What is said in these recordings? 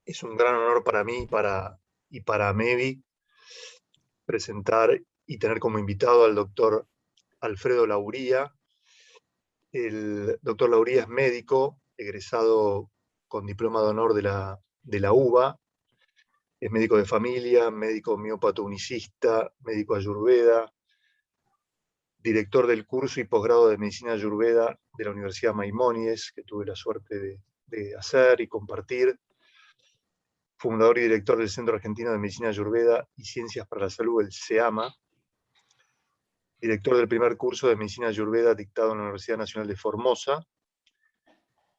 Es un gran honor para mí y para Mevi presentar y tener como invitado al doctor Alfredo Lauría. El doctor Lauría es médico, egresado con diploma de honor de la UBA, es médico de familia, médico homeópata unicista, médico ayurveda, director del curso y posgrado de medicina ayurveda de la Universidad Maimónides, que tuve la suerte de hacer y compartir, fundador y director del Centro Argentino de Medicina Ayurveda y Ciencias para la Salud, el CEAMA, director del primer curso de Medicina Ayurveda dictado en la Universidad Nacional de Formosa,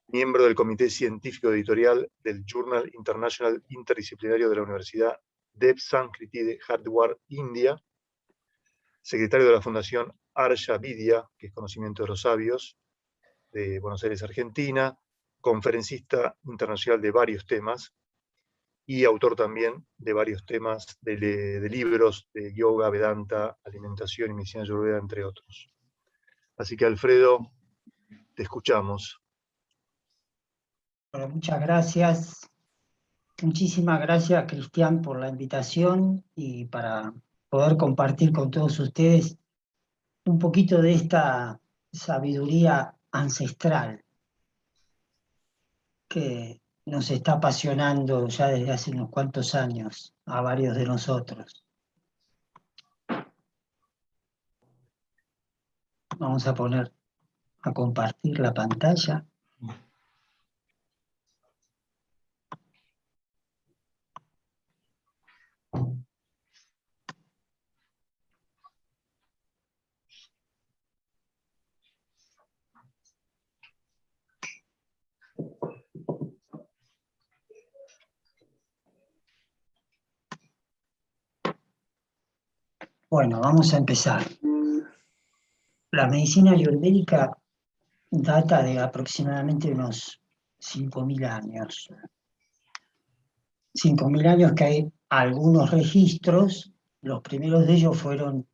miembro del Comité Científico Editorial del Journal International Interdisciplinario de la Universidad Dev Sanskriti de Hardware, India, secretario de la Fundación Arsha Vidya, que es Conocimiento de los Sabios, de Buenos Aires, Argentina, conferencista internacional de varios temas y autor también de varios temas de libros de yoga, vedanta, alimentación y medicina ayurveda, entre otros. Así que, Alfredo, te escuchamos. Bueno, muchas gracias. Muchísimas gracias, Cristian, por la invitación y para poder compartir con todos ustedes un poquito de esta sabiduría ancestral que nos está apasionando ya desde hace unos cuantos años a varios de nosotros. Vamos a poner a compartir la pantalla. Bueno, vamos a empezar. La medicina ayurvédica data de aproximadamente unos 5.000 años. 5.000 años que hay algunos registros, los primeros de ellos fueron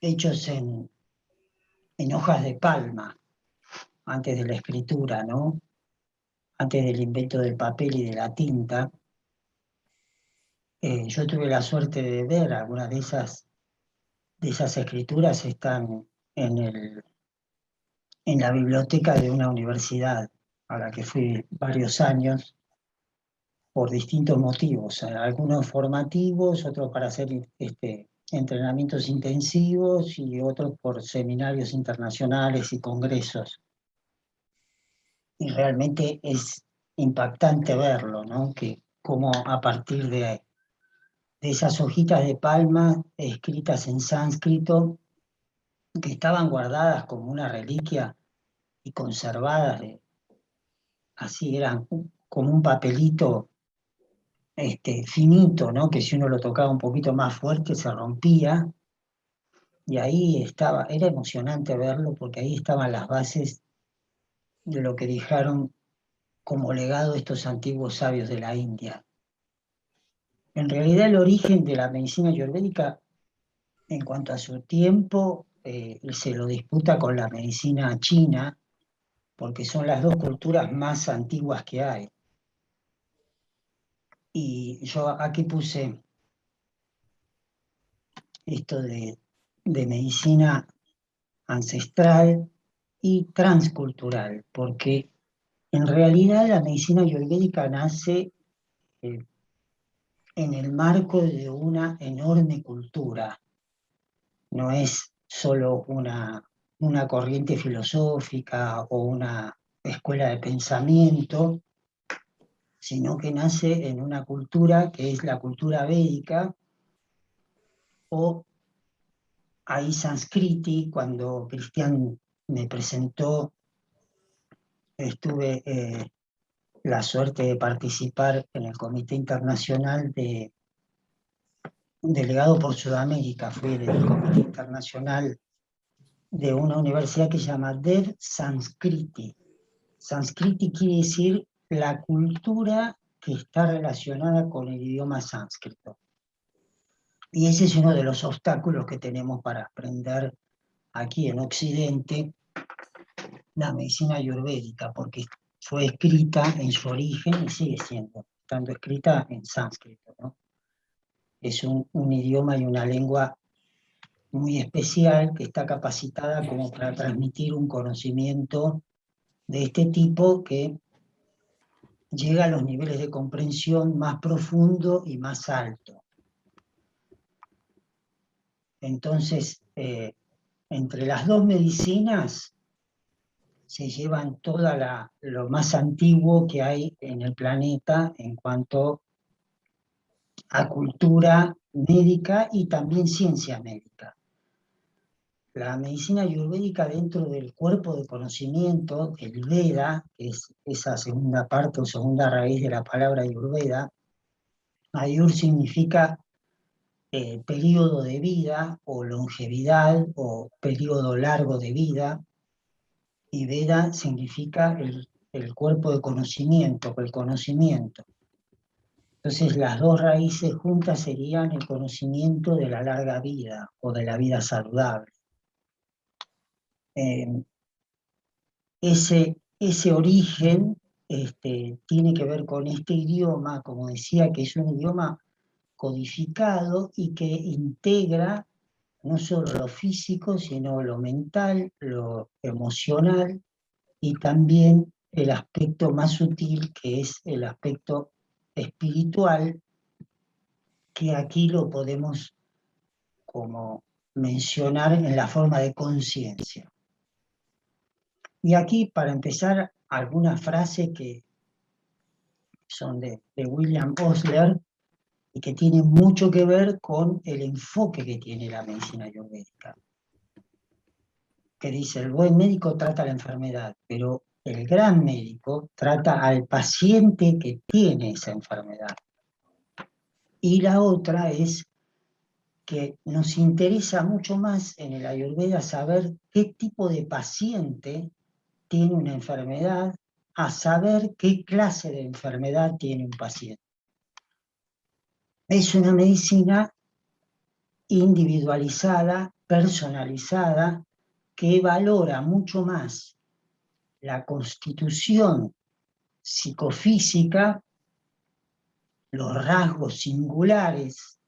hechos en hojas de palma, antes de la escritura, ¿no? Antes del invento del papel y de la tinta. Yo tuve la suerte de ver algunas de esas escrituras, están en la biblioteca de una universidad a la que fui varios años por distintos motivos, algunos formativos, otros para hacer entrenamientos intensivos y otros por seminarios internacionales y congresos. Y realmente es impactante verlo, ¿no? Que cómo a partir de esas hojitas de palma escritas en sánscrito, que estaban guardadas como una reliquia y conservadas, así eran como un papelito finito, ¿no? Que si uno lo tocaba un poquito más fuerte se rompía, y ahí estaba, era emocionante verlo porque ahí estaban las bases de lo que dejaron como legado estos antiguos sabios de la India. En realidad el origen de la medicina ayurvédica en cuanto a su tiempo se lo disputa con la medicina china, porque son las dos culturas más antiguas que hay. Y yo aquí puse esto de medicina ancestral y transcultural, porque en realidad la medicina ayurvédica nace en el marco de una enorme cultura. No es solo una corriente filosófica o una escuela de pensamiento, sino que nace en una cultura que es la cultura védica, o ahí Sanskriti. Cuando Cristian me presentó, estuve la suerte de participar en el Comité Internacional delegado por Sudamérica. Fui del Comité Internacional de una universidad que se llama Dev Sanskriti. Sanskriti quiere decir la cultura que está relacionada con el idioma sánscrito. Y ese es uno de los obstáculos que tenemos para aprender aquí en Occidente la medicina ayurvédica, porque fue escrita en su origen y sigue siendo estando escrita en sánscrito, ¿no? Es un idioma y una lengua muy especial que está capacitada como para transmitir un conocimiento de este tipo que llega a los niveles de comprensión más profundo y más alto. Entonces, entre las dos medicinas se llevan lo más antiguo que hay en el planeta en cuanto a cultura médica y también ciencia médica. La medicina ayurvédica dentro del cuerpo de conocimiento, el Veda, que es esa segunda parte o segunda raíz de la palabra Ayurveda, Ayur significa periodo de vida o longevidad o periodo largo de vida, y Veda significa el cuerpo de conocimiento, el conocimiento. Entonces las dos raíces juntas serían el conocimiento de la larga vida o de la vida saludable. Ese origen tiene que ver con este idioma, como decía, que es un idioma codificado y que integra no solo lo físico, sino lo mental, lo emocional y también el aspecto más sutil, que es el aspecto espiritual, que aquí lo podemos como mencionar en la forma de conciencia. Y aquí, para empezar, algunas frases que son de William Osler y que tienen mucho que ver con el enfoque que tiene la medicina ayurvédica. Que dice, el buen médico trata la enfermedad, pero el gran médico trata al paciente que tiene esa enfermedad. Y la otra es que nos interesa mucho más en el Ayurveda saber qué tipo de paciente tiene una enfermedad, a saber qué clase de enfermedad tiene un paciente. Es una medicina individualizada, personalizada, que valora mucho más la constitución psicofísica, los rasgos singulares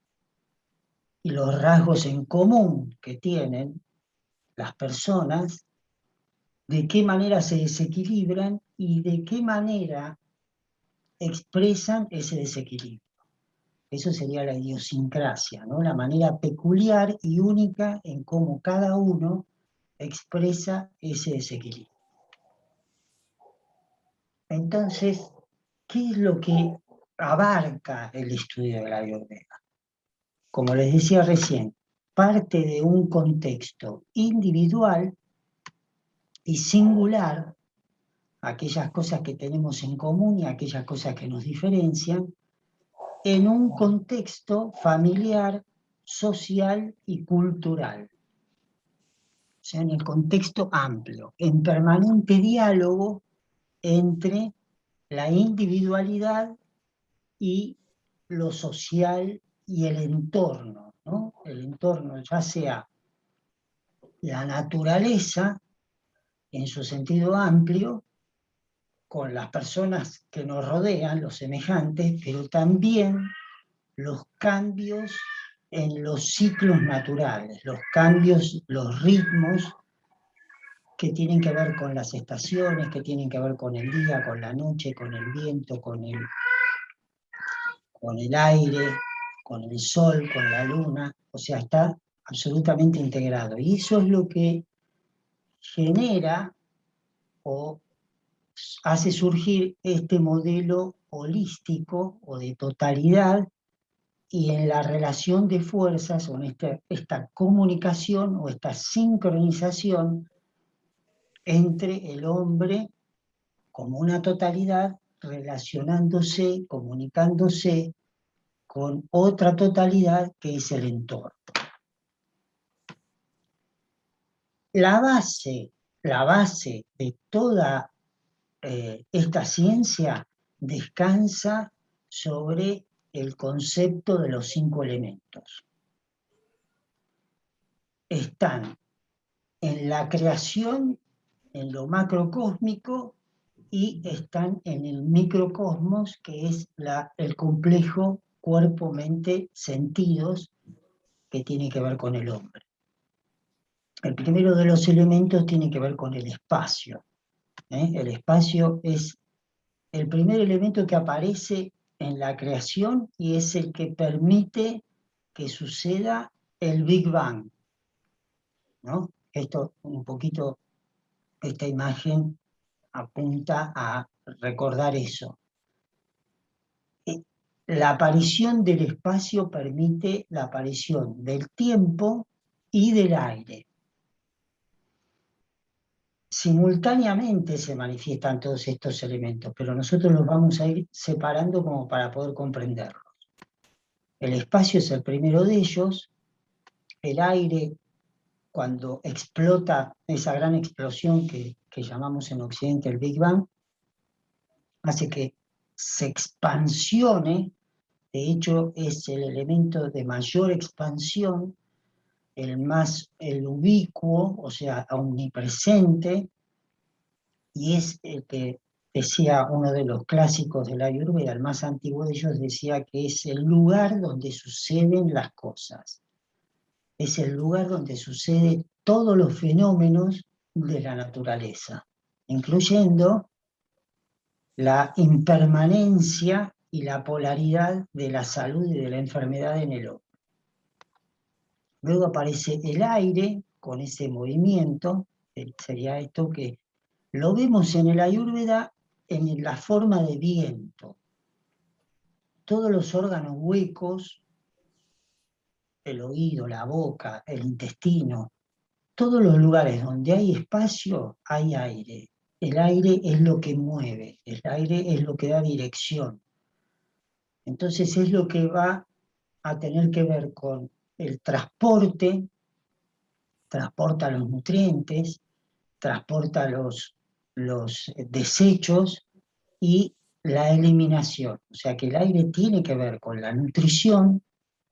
y los rasgos en común que tienen las personas, de qué manera se desequilibran y de qué manera expresan ese desequilibrio. Eso sería la idiosincrasia, ¿no? La manera peculiar y única en cómo cada uno expresa ese desequilibrio. Entonces, ¿qué es lo que abarca el estudio de la Ayurveda? Como les decía recién, parte de un contexto individual y singular, aquellas cosas que tenemos en común y aquellas cosas que nos diferencian, en un contexto familiar, social y cultural. O sea, en el contexto amplio, en permanente diálogo entre la individualidad y lo social y el entorno, ¿no? El entorno, ya sea la naturaleza en su sentido amplio, con las personas que nos rodean, los semejantes, pero también los cambios en los ciclos naturales, los cambios, los ritmos que tienen que ver con las estaciones, que tienen que ver con el día, con la noche, con el viento, con el aire, con el sol, con la luna, o sea, está absolutamente integrado. Y eso es lo que genera o hace surgir este modelo holístico o de totalidad, y en la relación de fuerzas o en esta comunicación o esta sincronización entre el hombre como una totalidad relacionándose, comunicándose con otra totalidad que es el entorno. La base de toda esta ciencia descansa sobre el concepto de los 5 elementos. Están en la creación, en lo macrocósmico, y están en el microcosmos, que es el complejo cuerpo, mente, sentidos, que tiene que ver con el hombre. El primero de los elementos tiene que ver con el espacio. El espacio es el primer elemento que aparece en la creación y es el que permite que suceda el Big Bang, ¿no? Esto, un poquito, esta imagen apunta a recordar eso. La aparición del espacio permite la aparición del tiempo y del aire. Simultáneamente se manifiestan todos estos elementos, pero nosotros los vamos a ir separando como para poder comprenderlos. El espacio es el primero de ellos. El aire, cuando explota esa gran explosión que llamamos en Occidente el Big Bang, hace que se expansione. De hecho, es el elemento de mayor expansión, el ubicuo, o sea, omnipresente, y es el que decía uno de los clásicos de la Ayurveda, el más antiguo de ellos, decía que es el lugar donde suceden las cosas. Es el lugar donde suceden todos los fenómenos de la naturaleza, incluyendo la impermanencia y la polaridad de la salud y de la enfermedad en el hombre. Luego aparece el aire con ese movimiento, sería esto que lo vemos en el Ayurveda en la forma de viento. Todos los órganos huecos, el oído, la boca, el intestino, todos los lugares donde hay espacio, hay aire. El aire es lo que mueve, el aire es lo que da dirección. Entonces es lo que va a tener que ver con el transporte, transporta los nutrientes, transporta los desechos y la eliminación. O sea que el aire tiene que ver con la nutrición,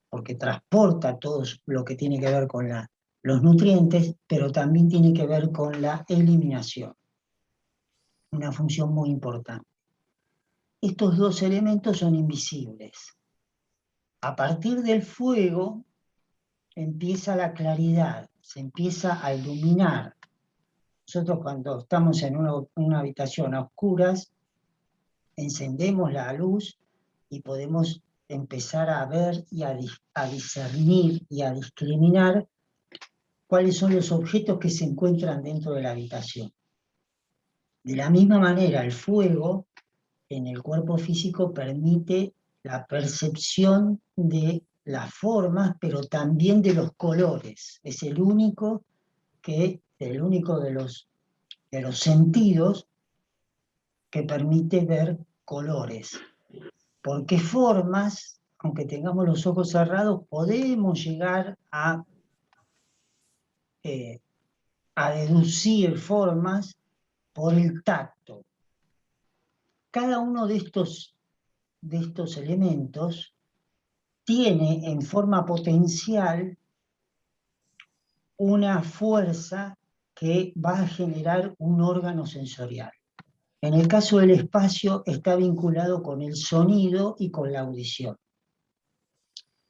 porque transporta todo lo que tiene que ver con los nutrientes, pero también tiene que ver con la eliminación. Una función muy importante. Estos dos elementos son invisibles. A partir del fuego empieza la claridad, se empieza a iluminar. Nosotros cuando estamos en una habitación a oscuras, encendemos la luz y podemos empezar a ver y a discernir y a discriminar cuáles son los objetos que se encuentran dentro de la habitación. De la misma manera, el fuego en el cuerpo físico permite la percepción de las formas, pero también de los colores. Es el único de los sentidos que permite ver colores. Porque formas, aunque tengamos los ojos cerrados, podemos llegar a deducir formas por el tacto. Cada uno de estos elementos tiene en forma potencial una fuerza que va a generar un órgano sensorial. En el caso del espacio está vinculado con el sonido y con la audición.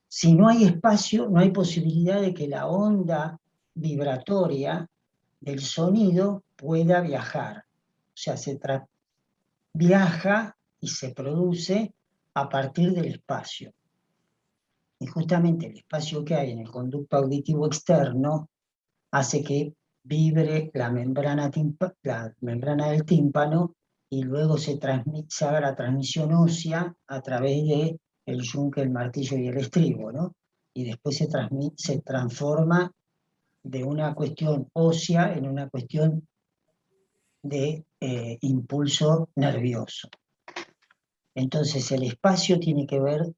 Si no hay espacio, no hay posibilidad de que la onda vibratoria del sonido pueda viajar. O sea, viaja y se produce a partir del espacio. Y justamente el espacio que hay en el conducto auditivo externo hace que vibre la membrana del tímpano y luego se haga la transmisión ósea a través de el yunque, el martillo y el estribo, ¿no? Y después se transforma de una cuestión ósea en una cuestión de impulso nervioso. Entonces el espacio tiene que ver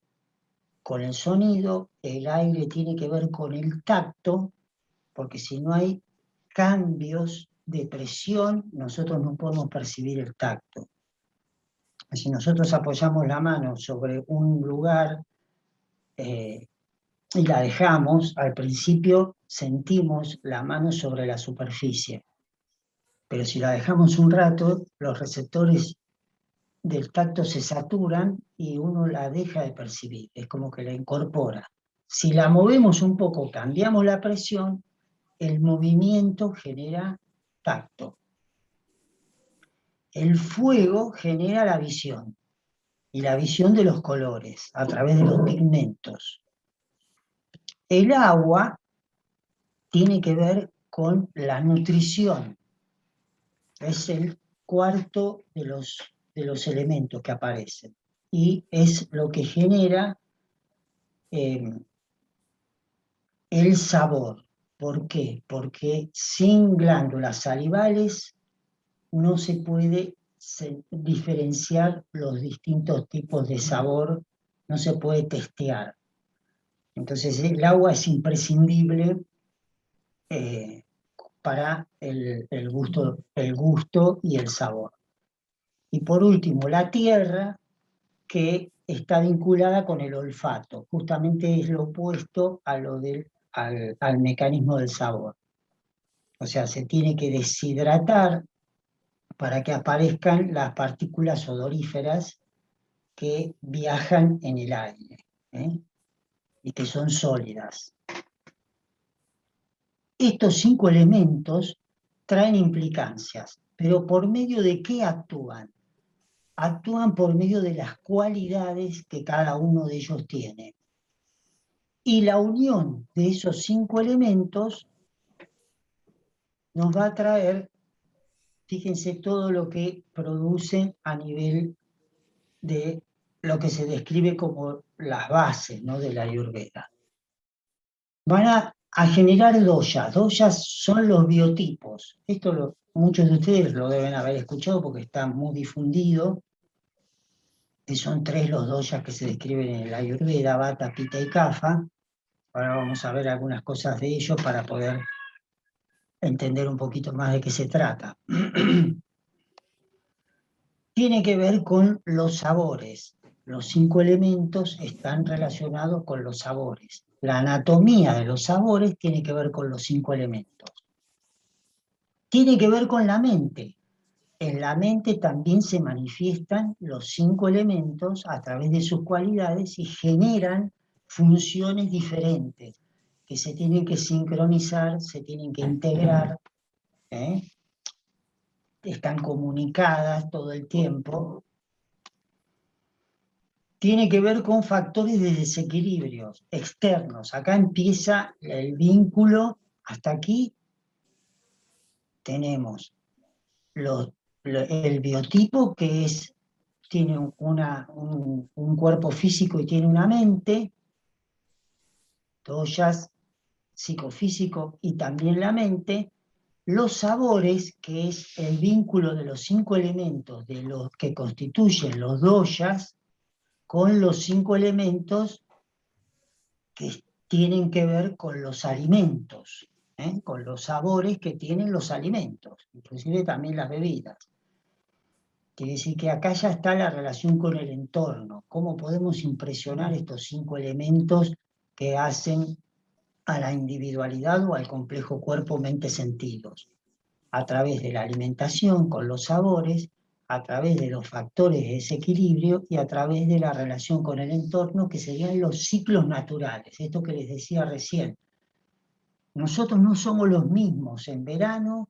con el sonido, el aire tiene que ver con el tacto, porque si no hay cambios de presión, nosotros no podemos percibir el tacto. Si nosotros apoyamos la mano sobre un lugar y la dejamos, al principio sentimos la mano sobre la superficie. pero si la dejamos un rato, los receptores del tacto se saturan y uno la deja de percibir, es como que la incorpora. Si la movemos un poco, cambiamos la presión, el movimiento genera tacto. El fuego genera la visión, y la visión de los colores a través de los pigmentos. El agua tiene que ver con la nutrición, es el cuarto de los elementos que aparecen, y es lo que genera el sabor. ¿Por qué? Porque sin glándulas salivales no se puede diferenciar los distintos tipos de sabor, no se puede testear. Entonces el agua es imprescindible para el gusto y el sabor. Y por último, la tierra, que está vinculada con el olfato, justamente es lo opuesto a al mecanismo del sabor. O sea, se tiene que deshidratar para que aparezcan las partículas odoríferas que viajan en el aire, ¿eh? Y que son sólidas. Estos 5 elementos traen implicancias, pero ¿por medio de qué actúan? Actúan por medio de las cualidades que cada uno de ellos tiene. Y la unión de esos 5 elementos nos va a traer, fíjense, todo lo que producen a nivel de lo que se describe como las bases, ¿no?, de la Ayurveda. Van a generar doyas. Doyas son los biotipos. Esto muchos de ustedes lo deben haber escuchado porque está muy difundido, que son 3 los doyas que se describen en la Ayurveda: Vata, Pitta y Kapha. Ahora vamos a ver algunas cosas de ellos para poder entender un poquito más de qué se trata. Tiene que ver con los sabores. Los 5 elementos están relacionados con los sabores. La anatomía de los sabores tiene que ver con los 5 elementos. Tiene que ver con la mente. En la mente también se manifiestan los 5 elementos a través de sus cualidades y generan funciones diferentes que se tienen que sincronizar, se tienen que integrar, ¿eh? Están comunicadas todo el tiempo. Tiene que ver con factores de desequilibrios externos. Acá empieza el vínculo. Hasta aquí tenemos el biotipo, que tiene un cuerpo físico y tiene una mente, doyas, psicofísico y también la mente. Los sabores, que es el vínculo de los 5 elementos de los que constituyen los doyas con los 5 elementos que tienen que ver con los alimentos, con los sabores que tienen los alimentos, inclusive también las bebidas. Quiere decir que acá ya está la relación con el entorno, cómo podemos impresionar estos 5 elementos que hacen a la individualidad o al complejo cuerpo, mente, sentidos, a través de la alimentación con los sabores, a través de los factores de desequilibrio y a través de la relación con el entorno, que serían los ciclos naturales, esto que les decía recién. Nosotros no somos los mismos en verano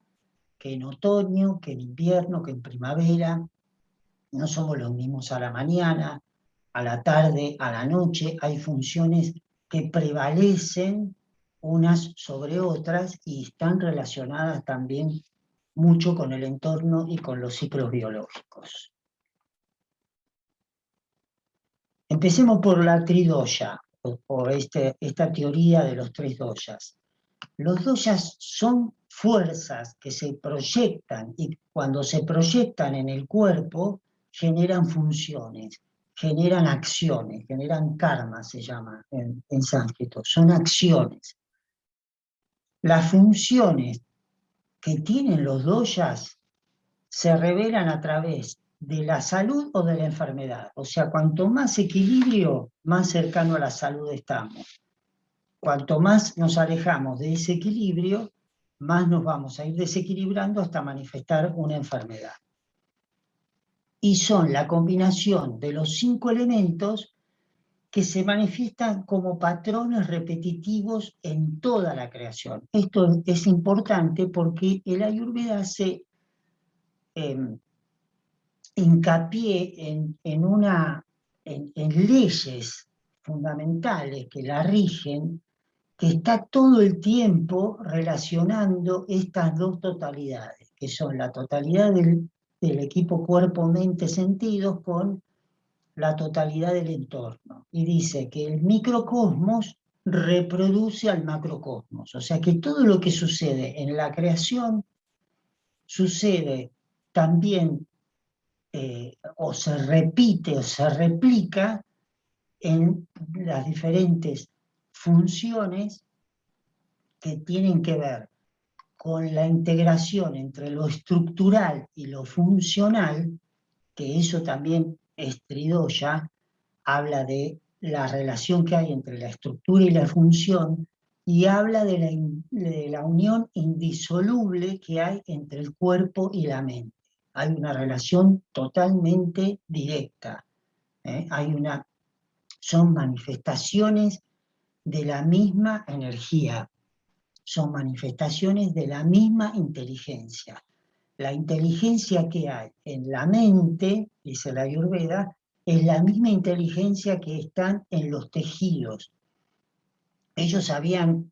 que en otoño, que en invierno, que en primavera. No somos los mismos a la mañana, a la tarde, a la noche. Hay funciones que prevalecen unas sobre otras y están relacionadas también mucho con el entorno y con los ciclos biológicos. Empecemos por la tridoya, o esta teoría de los 3 doyas. Los doyas son fuerzas que se proyectan, y cuando se proyectan en el cuerpo generan funciones, generan acciones, generan karma, se llama en sánscrito, son acciones. Las funciones que tienen los doyas se revelan a través de la salud o de la enfermedad. O sea, cuanto más equilibrio, más cercano a la salud estamos. Cuanto más nos alejamos de ese equilibrio, más nos vamos a ir desequilibrando hasta manifestar una enfermedad. Y son la combinación de los 5 elementos que se manifiestan como patrones repetitivos en toda la creación. Esto es importante porque el Ayurveda se hincapié en leyes fundamentales que la rigen, que está todo el tiempo relacionando estas dos totalidades, que son la totalidad del equipo cuerpo-mente-sentidos con la totalidad del entorno. Y dice que el microcosmos reproduce al macrocosmos, o sea que todo lo que sucede en la creación sucede también o se repite o se replica en las diferentes funciones que tienen que ver con la integración entre lo estructural y lo funcional, que eso también Stridosha habla de la relación que hay entre la estructura y la función, y habla de la unión indisoluble que hay entre el cuerpo y la mente. Hay una relación totalmente directa. Son manifestaciones de la misma energía, son manifestaciones de la misma inteligencia. La inteligencia que hay en la mente, dice la Ayurveda, es la misma inteligencia que está en los tejidos. Ellos habían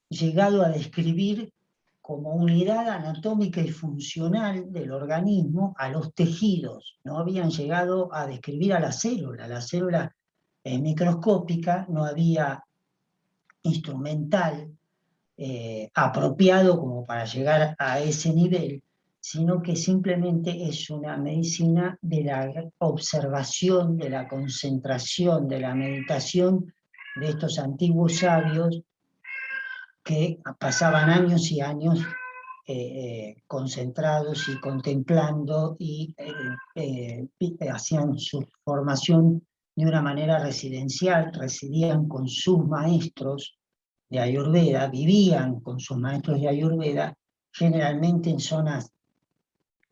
llegado a describir como unidad anatómica y funcional del organismo a los tejidos. No habían llegado a describir a la célula. La célula es microscópica, no había instrumental apropiado como para llegar a ese nivel, sino que simplemente es una medicina de la observación, de la concentración, de la meditación de estos antiguos sabios que pasaban años y años concentrados y contemplando y hacían su formación de una manera residencial, residían con sus maestros de Ayurveda, vivían con sus maestros de Ayurveda, generalmente en zonas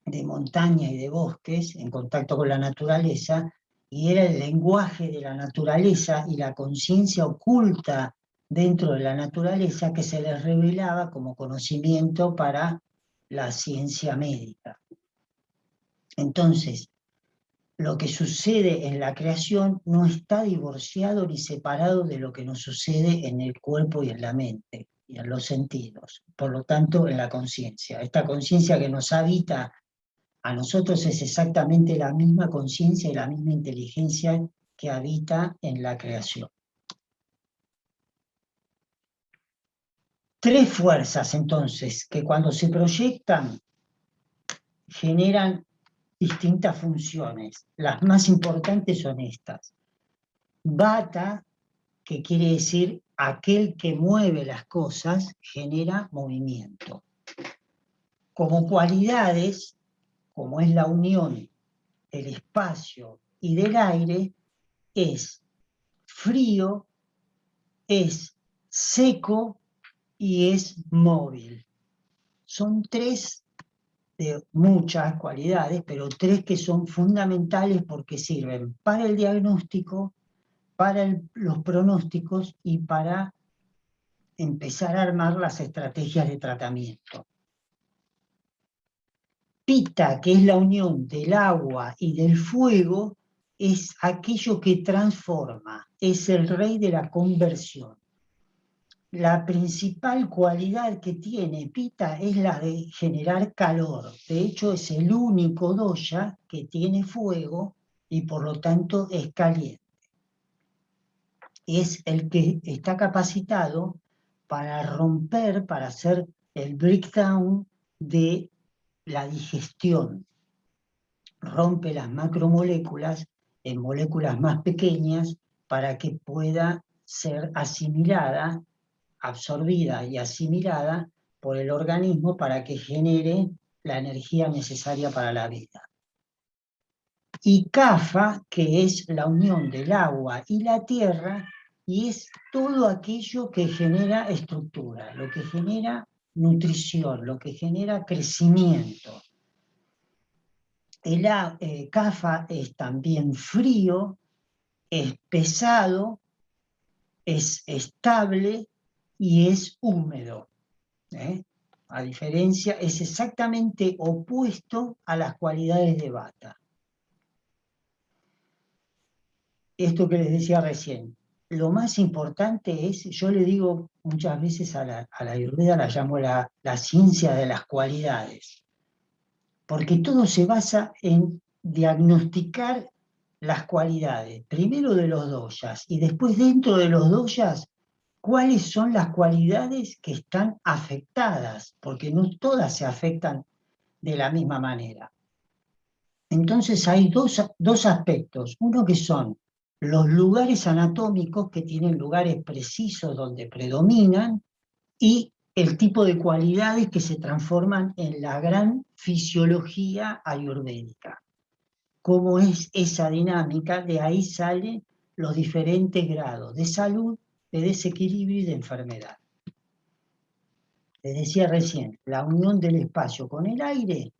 de montaña y de bosques, en contacto con la naturaleza, y era el lenguaje de la naturaleza y la conciencia oculta dentro de la naturaleza que se les revelaba como conocimiento para la ciencia médica. Entonces, lo que sucede en la creación no está divorciado ni separado de lo que nos sucede en el cuerpo y en la mente y en los sentidos. Por lo tanto, en la conciencia. Esta conciencia que nos habita a nosotros es exactamente la misma conciencia y la misma inteligencia que habita en la creación. 3 fuerzas, entonces, que cuando se proyectan generan distintas funciones. Las más importantes son estas. Vata, que quiere decir aquel que mueve las cosas, genera movimiento. Como cualidades, como es la unión del espacio y del aire, es frío, es seco y es móvil. Son 3 de muchas cualidades, pero 3 que son fundamentales porque sirven para el diagnóstico, para los pronósticos y para empezar a armar las estrategias de tratamiento. Pita, que es la unión del agua y del fuego, es aquello que transforma, es el rey de la conversión. La principal cualidad que tiene Pita es la de generar calor. De hecho, es el único dosha que tiene fuego y por lo tanto es caliente. Es el que está capacitado para romper, para hacer el breakdown de la digestión. Rompe las macromoléculas en moléculas más pequeñas para que pueda ser asimilada, absorbida y asimilada por el organismo para que genere la energía necesaria para la vida. Y Kapha, que es la unión del agua y la tierra, y es todo aquello que genera estructura, lo que genera nutrición, lo que genera crecimiento. El Kapha es también frío, es pesado, es estable y es húmedo. A diferencia, es exactamente opuesto a las cualidades de Vata. Esto que les decía recién, lo más importante es, yo le digo muchas veces a la Ayurveda, la llamo la ciencia de las cualidades, porque todo se basa en diagnosticar las cualidades, primero de los doshas, y después dentro de los doshas, cuáles son las cualidades que están afectadas, porque no todas se afectan de la misma manera. Entonces hay dos aspectos, uno que son los lugares anatómicos, que tienen lugares precisos donde predominan, y el tipo de cualidades que se transforman en la gran fisiología ayurvédica. ¿Cómo es esa dinámica? De ahí salen los diferentes grados de salud, de desequilibrio y de enfermedad. Les decía recién, la unión del espacio con el aire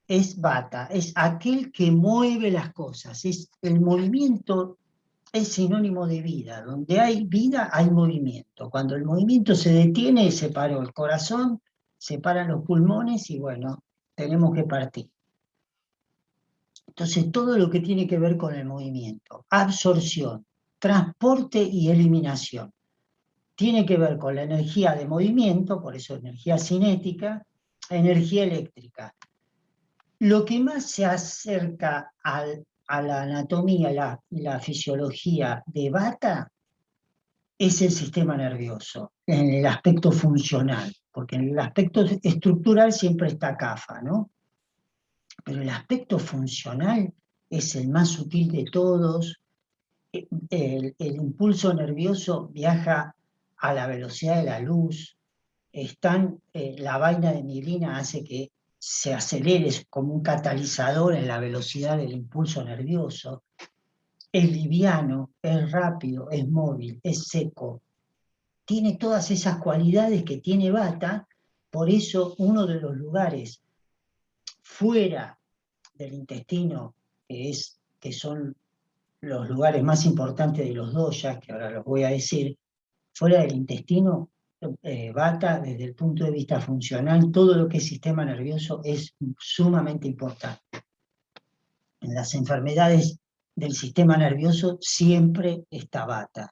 es Vata, es aquel que mueve las cosas, es el movimiento, es sinónimo de vida. Donde hay vida hay movimiento. Cuando el movimiento se detiene, se paró el corazón, se paran los pulmones y bueno, tenemos que partir. Entonces todo lo que tiene que ver con el movimiento, absorción, transporte y eliminación, tiene que ver con la energía de movimiento, por eso energía cinética, energía eléctrica. Lo que más se acerca a la anatomía y la fisiología de Vata es el sistema nervioso, en el aspecto funcional, porque en el aspecto estructural siempre está Kapha, ¿no? Pero el aspecto funcional es el más sutil de todos. El impulso nervioso viaja a la velocidad de la luz. La vaina de mielina hace que se acelere como un catalizador en la velocidad del impulso nervioso. Es liviano, es rápido, es móvil, es seco. Tiene todas esas cualidades que tiene Vata, por eso uno de los lugares fuera del intestino, que son los lugares más importantes de los doshas, que ahora los voy a decir, fuera del intestino, Vata, desde el punto de vista funcional, todo lo que es sistema nervioso es sumamente importante. En las enfermedades del sistema nervioso siempre está Vata.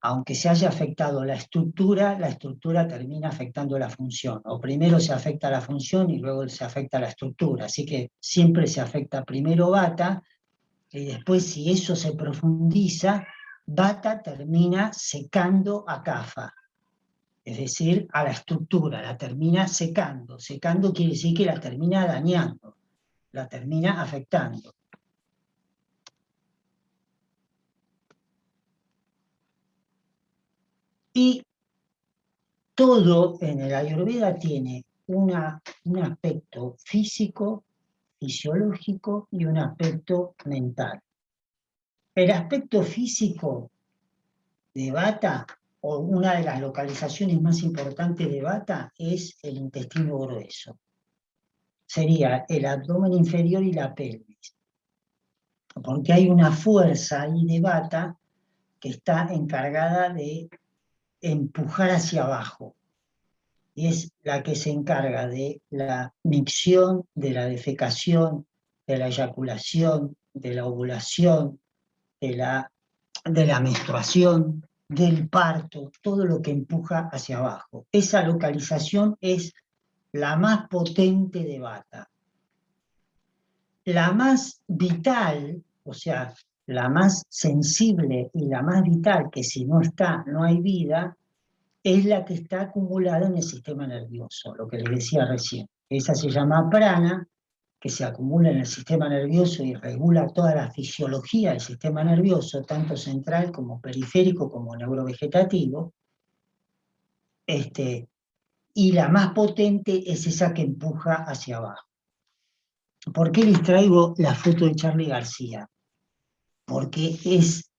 Aunque se haya afectado la estructura termina afectando la función. O primero se afecta la función y luego se afecta la estructura. Así que siempre se afecta primero Vata, y después, si eso se profundiza, Vata termina secando a Kapha, es decir, a la estructura, la termina secando. Secando quiere decir que la termina dañando, la termina afectando. Y todo en el Ayurveda tiene un aspecto físico, fisiológico y un aspecto mental. El aspecto físico de Vata, o una de las localizaciones más importantes de Vata, es el intestino grueso. Sería el abdomen inferior y la pelvis. Porque hay una fuerza ahí de Vata que está encargada de empujar hacia abajo. Y es la que se encarga de la micción, de la defecación, de la eyaculación, de la ovulación, de la menstruación, del parto, todo lo que empuja hacia abajo. Esa localización es la más potente de Vata. La más vital, o sea, la más sensible y la más vital, que si no está, no hay vida, es la que está acumulada en el sistema nervioso, lo que les decía recién. Esa se llama prana, que se acumula en el sistema nervioso y regula toda la fisiología del sistema nervioso, tanto central como periférico como neurovegetativo. Y la más potente es esa que empuja hacia abajo. ¿Por qué les traigo la foto de Charly García? Porque es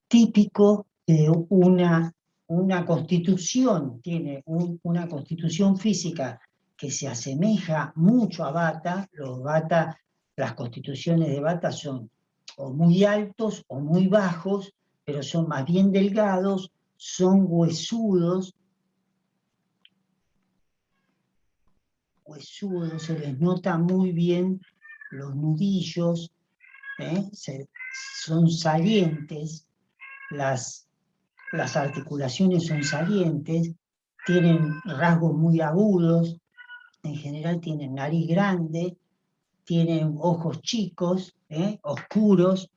típico de una una constitución, tiene una constitución física que se asemeja mucho a Bata. Las constituciones de Bata son o muy altos o muy bajos, pero son más bien delgados, son huesudos, se les nota muy bien los nudillos, son salientes, las articulaciones son salientes, tienen rasgos muy agudos, en general tienen nariz grande, tienen ojos chicos, oscuros,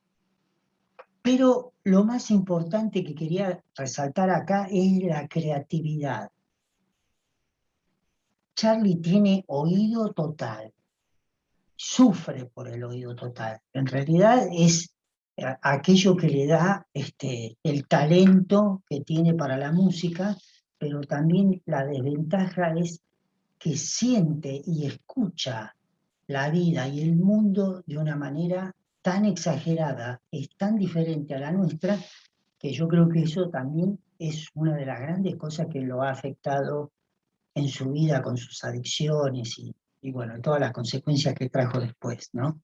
pero lo más importante que quería resaltar acá es la creatividad. Charlie tiene oído total, sufre por el oído total. En realidad es aquello que le da el talento que tiene para la música, pero también la desventaja es que siente y escucha la vida y el mundo de una manera tan exagerada, es tan diferente a la nuestra, que yo creo que eso también es una de las grandes cosas que lo ha afectado en su vida con sus adicciones y bueno, todas las consecuencias que trajo después, ¿no?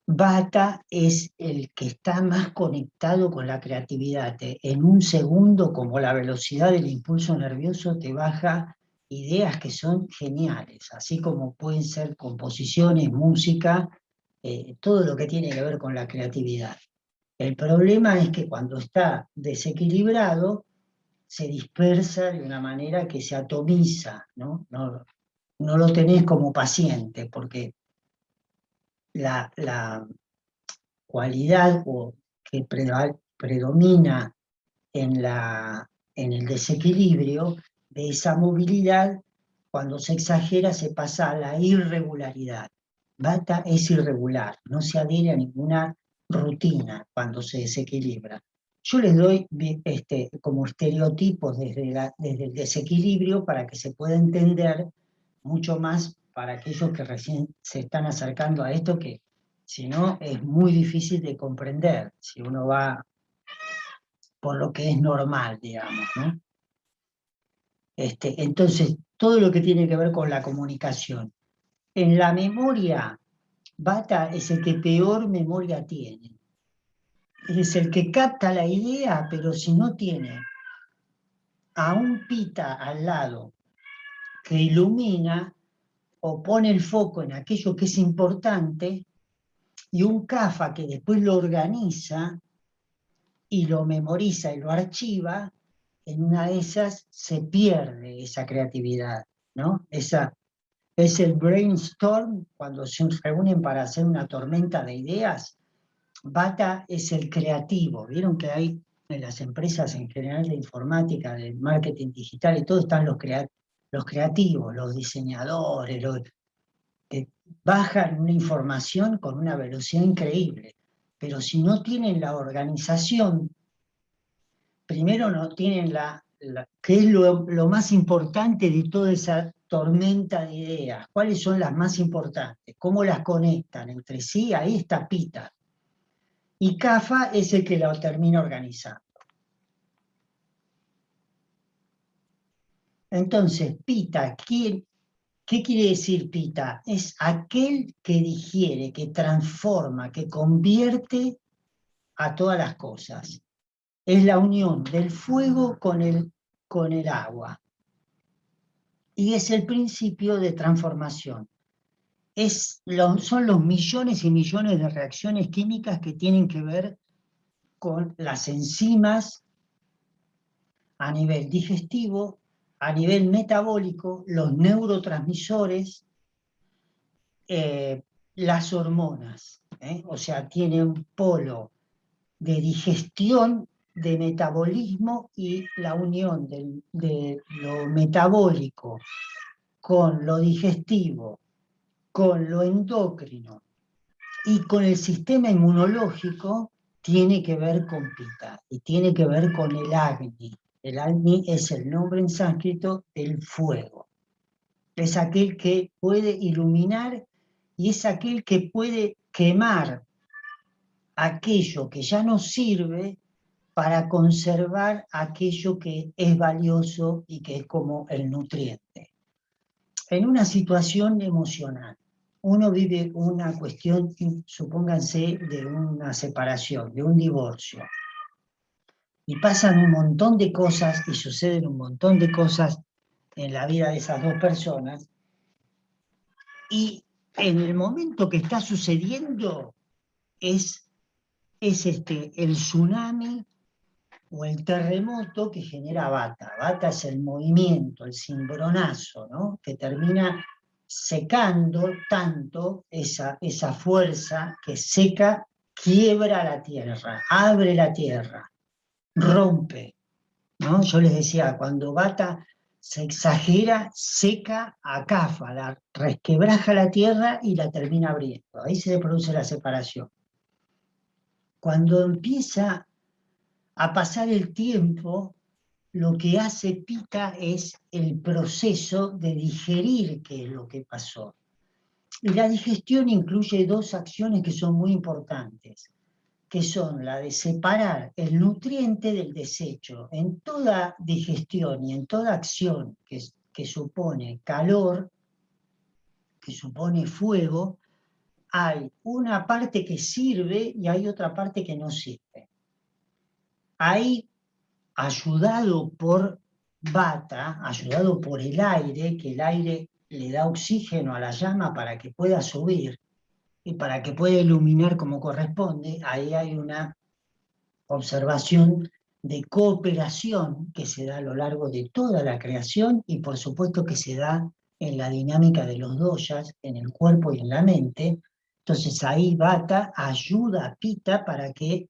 Bata es el que está más conectado con la creatividad. En un segundo, como la velocidad del impulso nervioso, te baja ideas que son geniales, así como pueden ser composiciones, música, todo lo que tiene que ver con la creatividad. El problema es que cuando está desequilibrado, se dispersa de una manera que se atomiza, ¿no? No lo tenés como paciente, porque la cualidad que predomina en el desequilibrio de esa movilidad, cuando se exagera se pasa a la irregularidad. Bata es irregular, no se adhiere a ninguna rutina cuando se desequilibra. Yo les doy como estereotipos desde el desequilibrio para que se pueda entender mucho más para aquellos que recién se están acercando a esto, que si no es muy difícil de comprender, si uno va por lo que es normal, digamos, ¿no? Entonces, todo lo que tiene que ver con la comunicación. En la memoria, Bata es el que peor memoria tiene. Es el que capta la idea, pero si no tiene a un pita al lado que ilumina o pone el foco en aquello que es importante, y un CAFA que después lo organiza y lo memoriza y lo archiva, en una de esas se pierde esa creatividad, ¿no? Es el brainstorm, cuando se reúnen para hacer una tormenta de ideas. Bata es el creativo. Vieron que hay en las empresas en general de informática, de marketing digital y todo, están los creativos, los diseñadores, que bajan una información con una velocidad increíble. Pero si no tienen la organización, primero no tienen que es lo más importante de toda esa tormenta de ideas. ¿Cuáles son las más importantes? ¿Cómo las conectan entre sí? Ahí está Pita. Y CAFA es el que la termina organizando. Entonces, Pita, ¿qué quiere decir Pita? Es aquel que digiere, que transforma, que convierte a todas las cosas. Es la unión del fuego con el agua. Y es el principio de transformación. Son los millones y millones de reacciones químicas que tienen que ver con las enzimas a nivel digestivo, a nivel metabólico, los neurotransmisores, las hormonas. O sea, tiene un polo de digestión, de metabolismo, y la unión de lo metabólico con lo digestivo, con lo endocrino y con el sistema inmunológico, tiene que ver con Pita y tiene que ver con el Agni. El Agni es el nombre en sánscrito del fuego. Es aquel que puede iluminar y es aquel que puede quemar aquello que ya no sirve para conservar aquello que es valioso y que es como el nutriente. En una situación emocional, uno vive una cuestión, supónganse, de una separación, de un divorcio, y pasan un montón de cosas y suceden un montón de cosas en la vida de esas dos personas, y en el momento que está sucediendo es el tsunami o el terremoto que genera Vata. Vata es el movimiento, el cimbronazo, ¿no? Que termina secando tanto esa fuerza que seca, quiebra la tierra, abre la tierra, rompe, ¿no? Yo les decía, cuando Vata se exagera, seca a Kapha, la resquebraja la tierra y la termina abriendo. Ahí se produce la separación. Cuando empieza a pasar el tiempo, lo que hace Pita es el proceso de digerir qué es lo que pasó. Y la digestión incluye dos acciones que son muy importantes, que son la de separar el nutriente del desecho. En toda digestión y en toda acción que supone calor, que supone fuego, hay una parte que sirve y hay otra parte que no sirve. Hay, ayudado por Vata, ayudado por el aire, que el aire le da oxígeno a la llama para que pueda subir y para que pueda iluminar como corresponde, ahí hay una observación de cooperación que se da a lo largo de toda la creación y por supuesto que se da en la dinámica de los doshas, en el cuerpo y en la mente. Entonces ahí Vata ayuda a Pita para que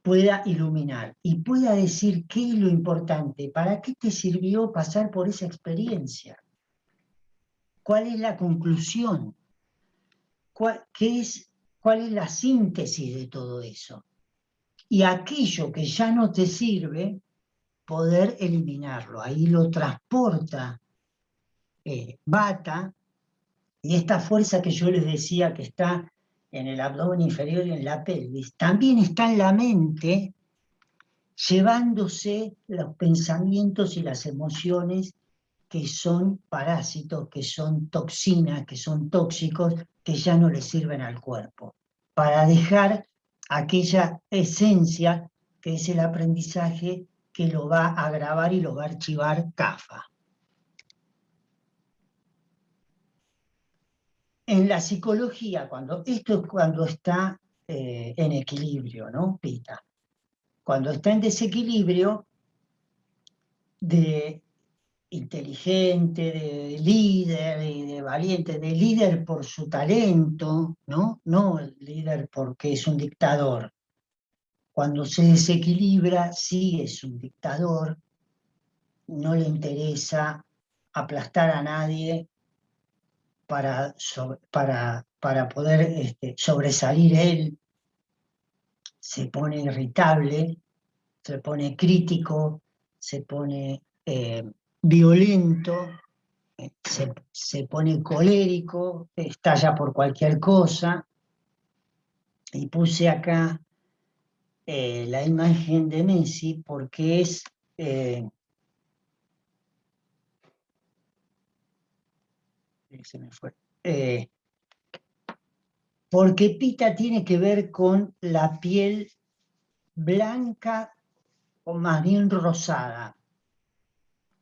pueda iluminar y pueda decir qué es lo importante, para qué te sirvió pasar por esa experiencia, cuál es la conclusión, cuál es la síntesis de todo eso. Y aquello que ya no te sirve, poder eliminarlo. Ahí lo transporta Vata, y esta fuerza que yo les decía que está en el abdomen inferior y en la pelvis, también está en la mente, llevándose los pensamientos y las emociones que son parásitos, que son toxinas, que son tóxicos, que ya no le sirven al cuerpo, para dejar aquella esencia que es el aprendizaje que lo va a grabar y lo va a archivar Kapha. En la psicología, esto es cuando está en equilibrio, ¿no, Pita? Cuando está en desequilibrio, de inteligente, de líder, de valiente, de líder por su talento, ¿no? No el líder porque es un dictador. Cuando se desequilibra, sí es un dictador, no le interesa aplastar a nadie para poder sobresalir él, se pone irritable, se pone crítico, se pone violento, se pone colérico, estalla por cualquier cosa. Y puse acá la imagen de Messi porque es... se me fue. Porque Pita tiene que ver con la piel blanca o más bien rosada.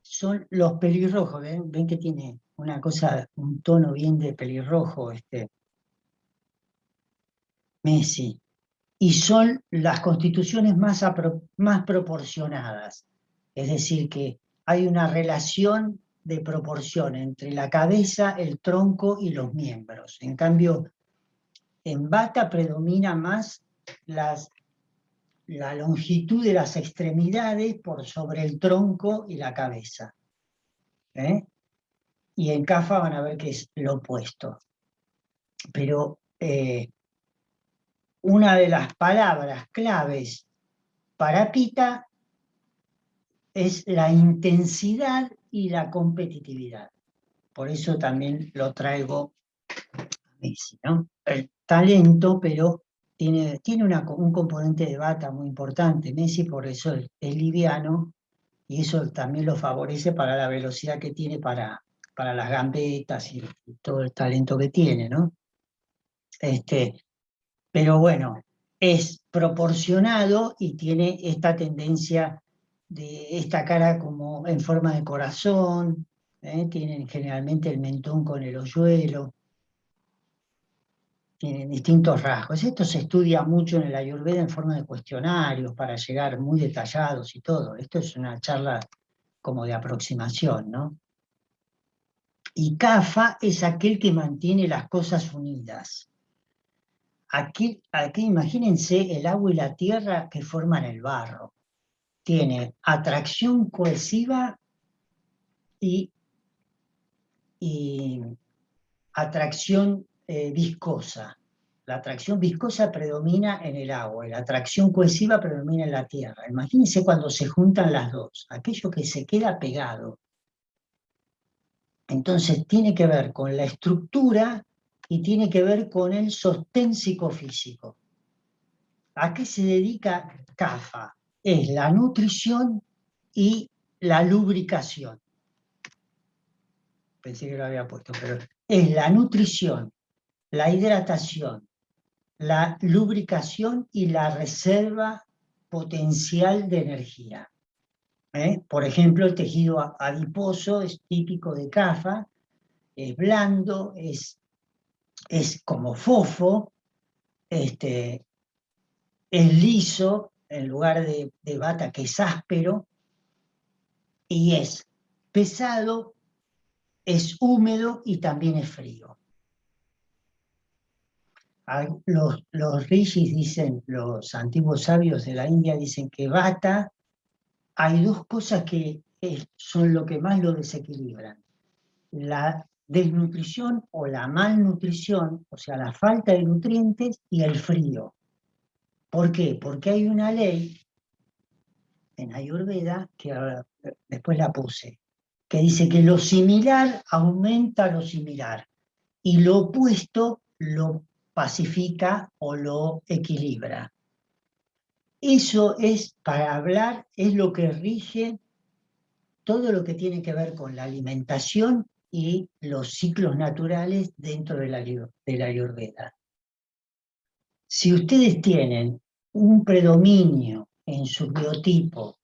Son los pelirrojos, ¿ven que tiene una cosa, un tono bien de pelirrojo Messi? Y son las constituciones más proporcionadas. Es decir, que hay una relación de proporción entre la cabeza, el tronco y los miembros. En cambio, en Vata predomina más la longitud de las extremidades por sobre el tronco y la cabeza. Y en Kapha van a ver que es lo opuesto. Pero una de las palabras claves para Pita es la intensidad y la competitividad. Por eso también lo traigo a Messi, ¿no? El talento, pero tiene un componente de bata muy importante. Messi por eso es liviano y eso también lo favorece para la velocidad que tiene para las gambetas y todo el talento que tiene, ¿no? Pero bueno, es proporcionado y tiene esta tendencia de esta cara como en forma de corazón, tienen generalmente el mentón con el hoyuelo, tienen distintos rasgos. Esto se estudia mucho en el Ayurveda en forma de cuestionarios para llegar muy detallados y todo. Esto es una charla como de aproximación, ¿no? Y Kapha es aquel que mantiene las cosas unidas. Aquí imagínense el agua y la tierra que forman el barro. Tiene atracción cohesiva y, y atracción viscosa. La atracción viscosa predomina en el agua y la atracción cohesiva predomina en la tierra. Imagínense cuando se juntan las dos, aquello que se queda pegado. Entonces tiene que ver con la estructura y tiene que ver con el sostén psicofísico. ¿A qué se dedica Kapha? Es la nutrición y la lubricación. Pensé que lo había puesto, pero es la nutrición, la hidratación, la lubricación y la reserva potencial de energía. Por ejemplo, el tejido adiposo es típico de Kapha, es blando, es como fofo, es liso en lugar de bata que es áspero, y es pesado, es húmedo y también es frío. Los rishis dicen, los antiguos sabios de la India dicen que Vata, hay dos cosas que son lo que más lo desequilibran. La desnutrición o la malnutrición, o sea, la falta de nutrientes y el frío. ¿Por qué? Porque hay una ley en Ayurveda, que ahora, después la puse, que dice que lo similar aumenta lo similar y lo opuesto lo pacifica o lo equilibra. Eso es, para hablar, es lo que rige todo lo que tiene que ver con la alimentación y los ciclos naturales dentro de la Ayurveda. Si ustedes tienen un predominio en su biotipo,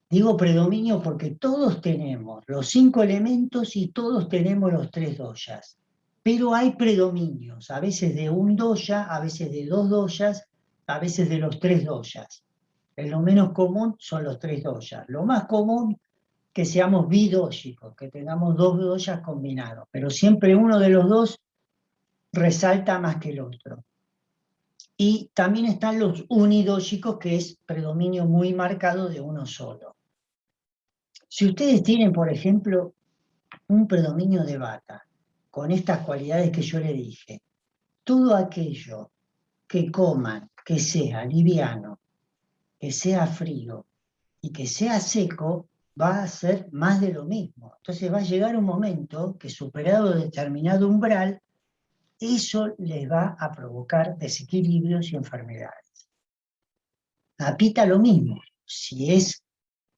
digo predominio porque todos tenemos los 5 elementos y todos tenemos los 3 doshas, pero hay predominios, a veces de un dosha, a veces de 2 doshas, a veces de los 3 doshas. Lo menos común son los 3 doshas. Lo más común que seamos bidóshicos, que tengamos 2 doshas combinados, pero siempre uno de los dos resalta más que el otro. Y también están los unidóxicos, que es predominio muy marcado de uno solo. Si ustedes tienen, por ejemplo, un predominio de Vata, con estas cualidades que yo le dije, todo aquello que coman, que sea liviano, que sea frío y que sea seco, va a ser más de lo mismo. Entonces va a llegar un momento que, superado determinado umbral, eso les va a provocar desequilibrios y enfermedades. La pita lo mismo, si es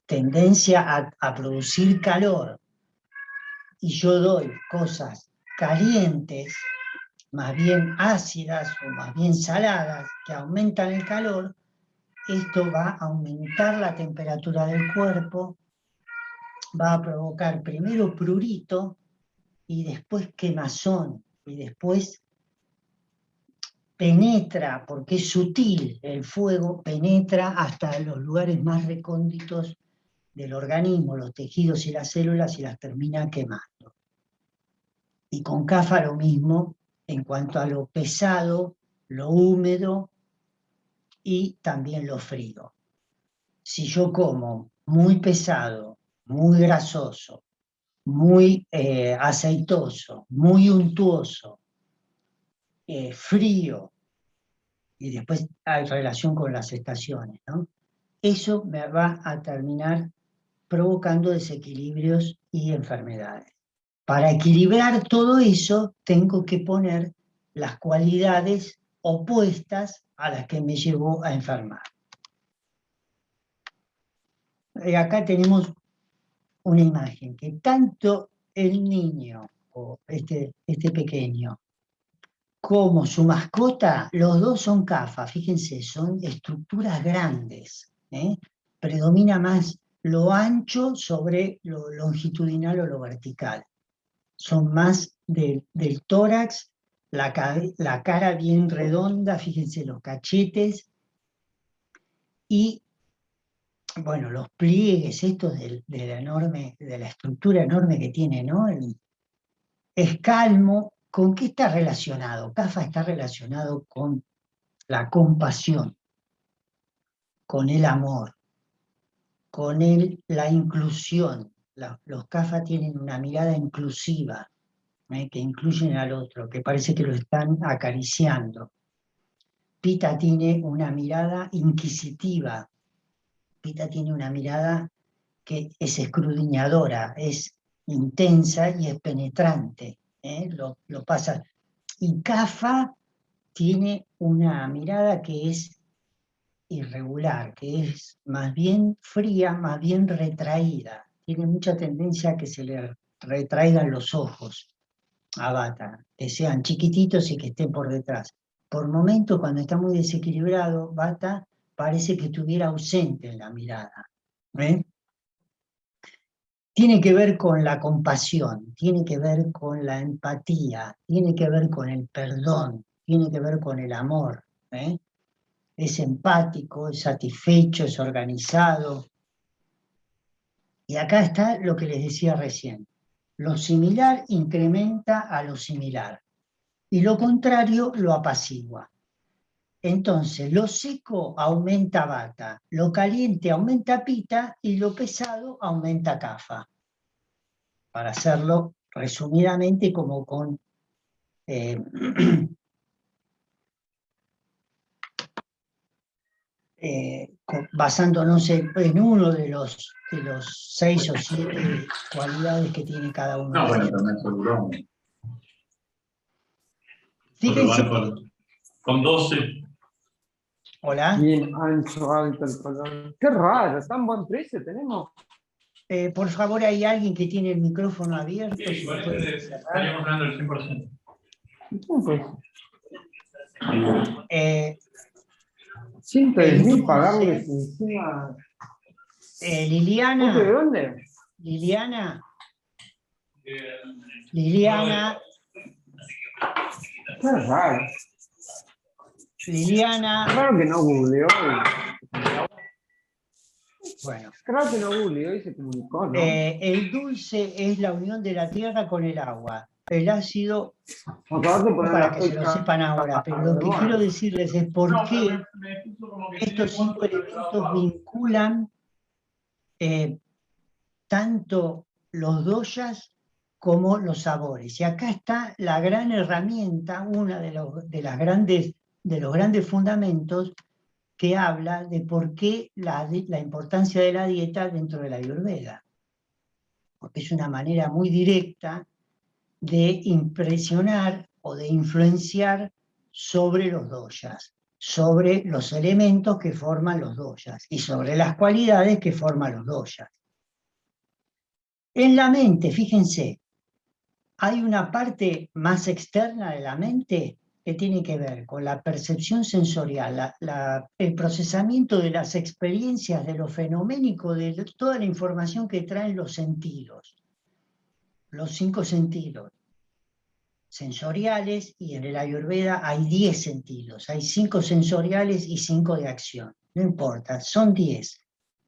tendencia a producir calor y yo doy cosas calientes, más bien ácidas o más bien saladas, que aumentan el calor, esto va a aumentar la temperatura del cuerpo, va a provocar primero prurito y después quemazón y después penetra, porque es sutil el fuego, penetra hasta los lugares más recónditos del organismo, los tejidos y las células, y las termina quemando. Y con Kapha lo mismo en cuanto a lo pesado, lo húmedo y también lo frío. Si yo como muy pesado, muy grasoso, muy aceitoso, muy untuoso, frío, y después hay relación con las estaciones, ¿no? Eso me va a terminar provocando desequilibrios y enfermedades. Para equilibrar todo eso, tengo que poner las cualidades opuestas a las que me llevó a enfermar. Acá tenemos una imagen que tanto el niño, o este pequeño, como su mascota, los dos son CAFA, fíjense, son estructuras grandes, ¿eh? Predomina más lo ancho sobre lo longitudinal o lo vertical. Son más del tórax, la cara bien redonda, fíjense los cachetes, y bueno, los pliegues estos de la estructura enorme que tiene, ¿no? Es calmo. ¿Con qué está relacionado? CAFA está relacionado con la compasión, con el amor, con la inclusión. Los CAFA tienen una mirada inclusiva, que incluyen al otro, que parece que lo están acariciando. Pita tiene una mirada inquisitiva. Pita tiene una mirada que es escudriñadora, es intensa y es penetrante. Lo pasa. Y CAFA tiene una mirada que es irregular, que es más bien fría, más bien retraída. Tiene mucha tendencia a que se le retraigan los ojos a Bata, que sean chiquititos y que estén por detrás. Por momentos, cuando está muy desequilibrado, Bata parece que estuviera ausente en la mirada. Tiene que ver con la compasión, tiene que ver con la empatía, tiene que ver con el perdón, tiene que ver con el amor. Es empático, es satisfecho, es organizado. Y acá está lo que les decía recién. Lo similar incrementa a lo similar y lo contrario lo apacigua. Entonces, lo seco aumenta Bata, lo caliente aumenta Pita y lo pesado aumenta CAFA. Para hacerlo resumidamente como basándonos en uno de los 6 o 7 cualidades que tiene cada uno de ellos. Fíjense. Con 12. Hola. Bien ancho, alto el color. Qué raro, tan buen precio tenemos. Por favor, hay alguien que tiene el micrófono abierto. Sí, si puede estaríamos ganando el 100%. Pues, 110.000 el pagarles encima. Liliana. ¿Vos de dónde? Liliana. Qué raro. Liliana. Claro que no googleó. Bueno. Claro que no googleó y se comunicó, ¿no? El dulce es la unión de la tierra con el agua. El ácido, para que se lo sepan ahora, pero lo que quiero decirles es por qué estos 5 elementos vinculan tanto los doyas como los sabores. Y acá está la gran herramienta, una de los grandes fundamentos que habla de por qué la importancia de la dieta dentro de la Ayurveda. Porque es una manera muy directa de impresionar o de influenciar sobre los doyas, sobre los elementos que forman los doyas y sobre las cualidades que forman los doyas. En la mente, fíjense, hay una parte más externa de la mente que tiene que ver con la percepción sensorial, el procesamiento de las experiencias, de lo fenoménico, de toda la información que traen los sentidos, los 5 sentidos sensoriales, y en el Ayurveda hay 10 sentidos, hay 5 sensoriales y 5 de acción, no importa, son 10.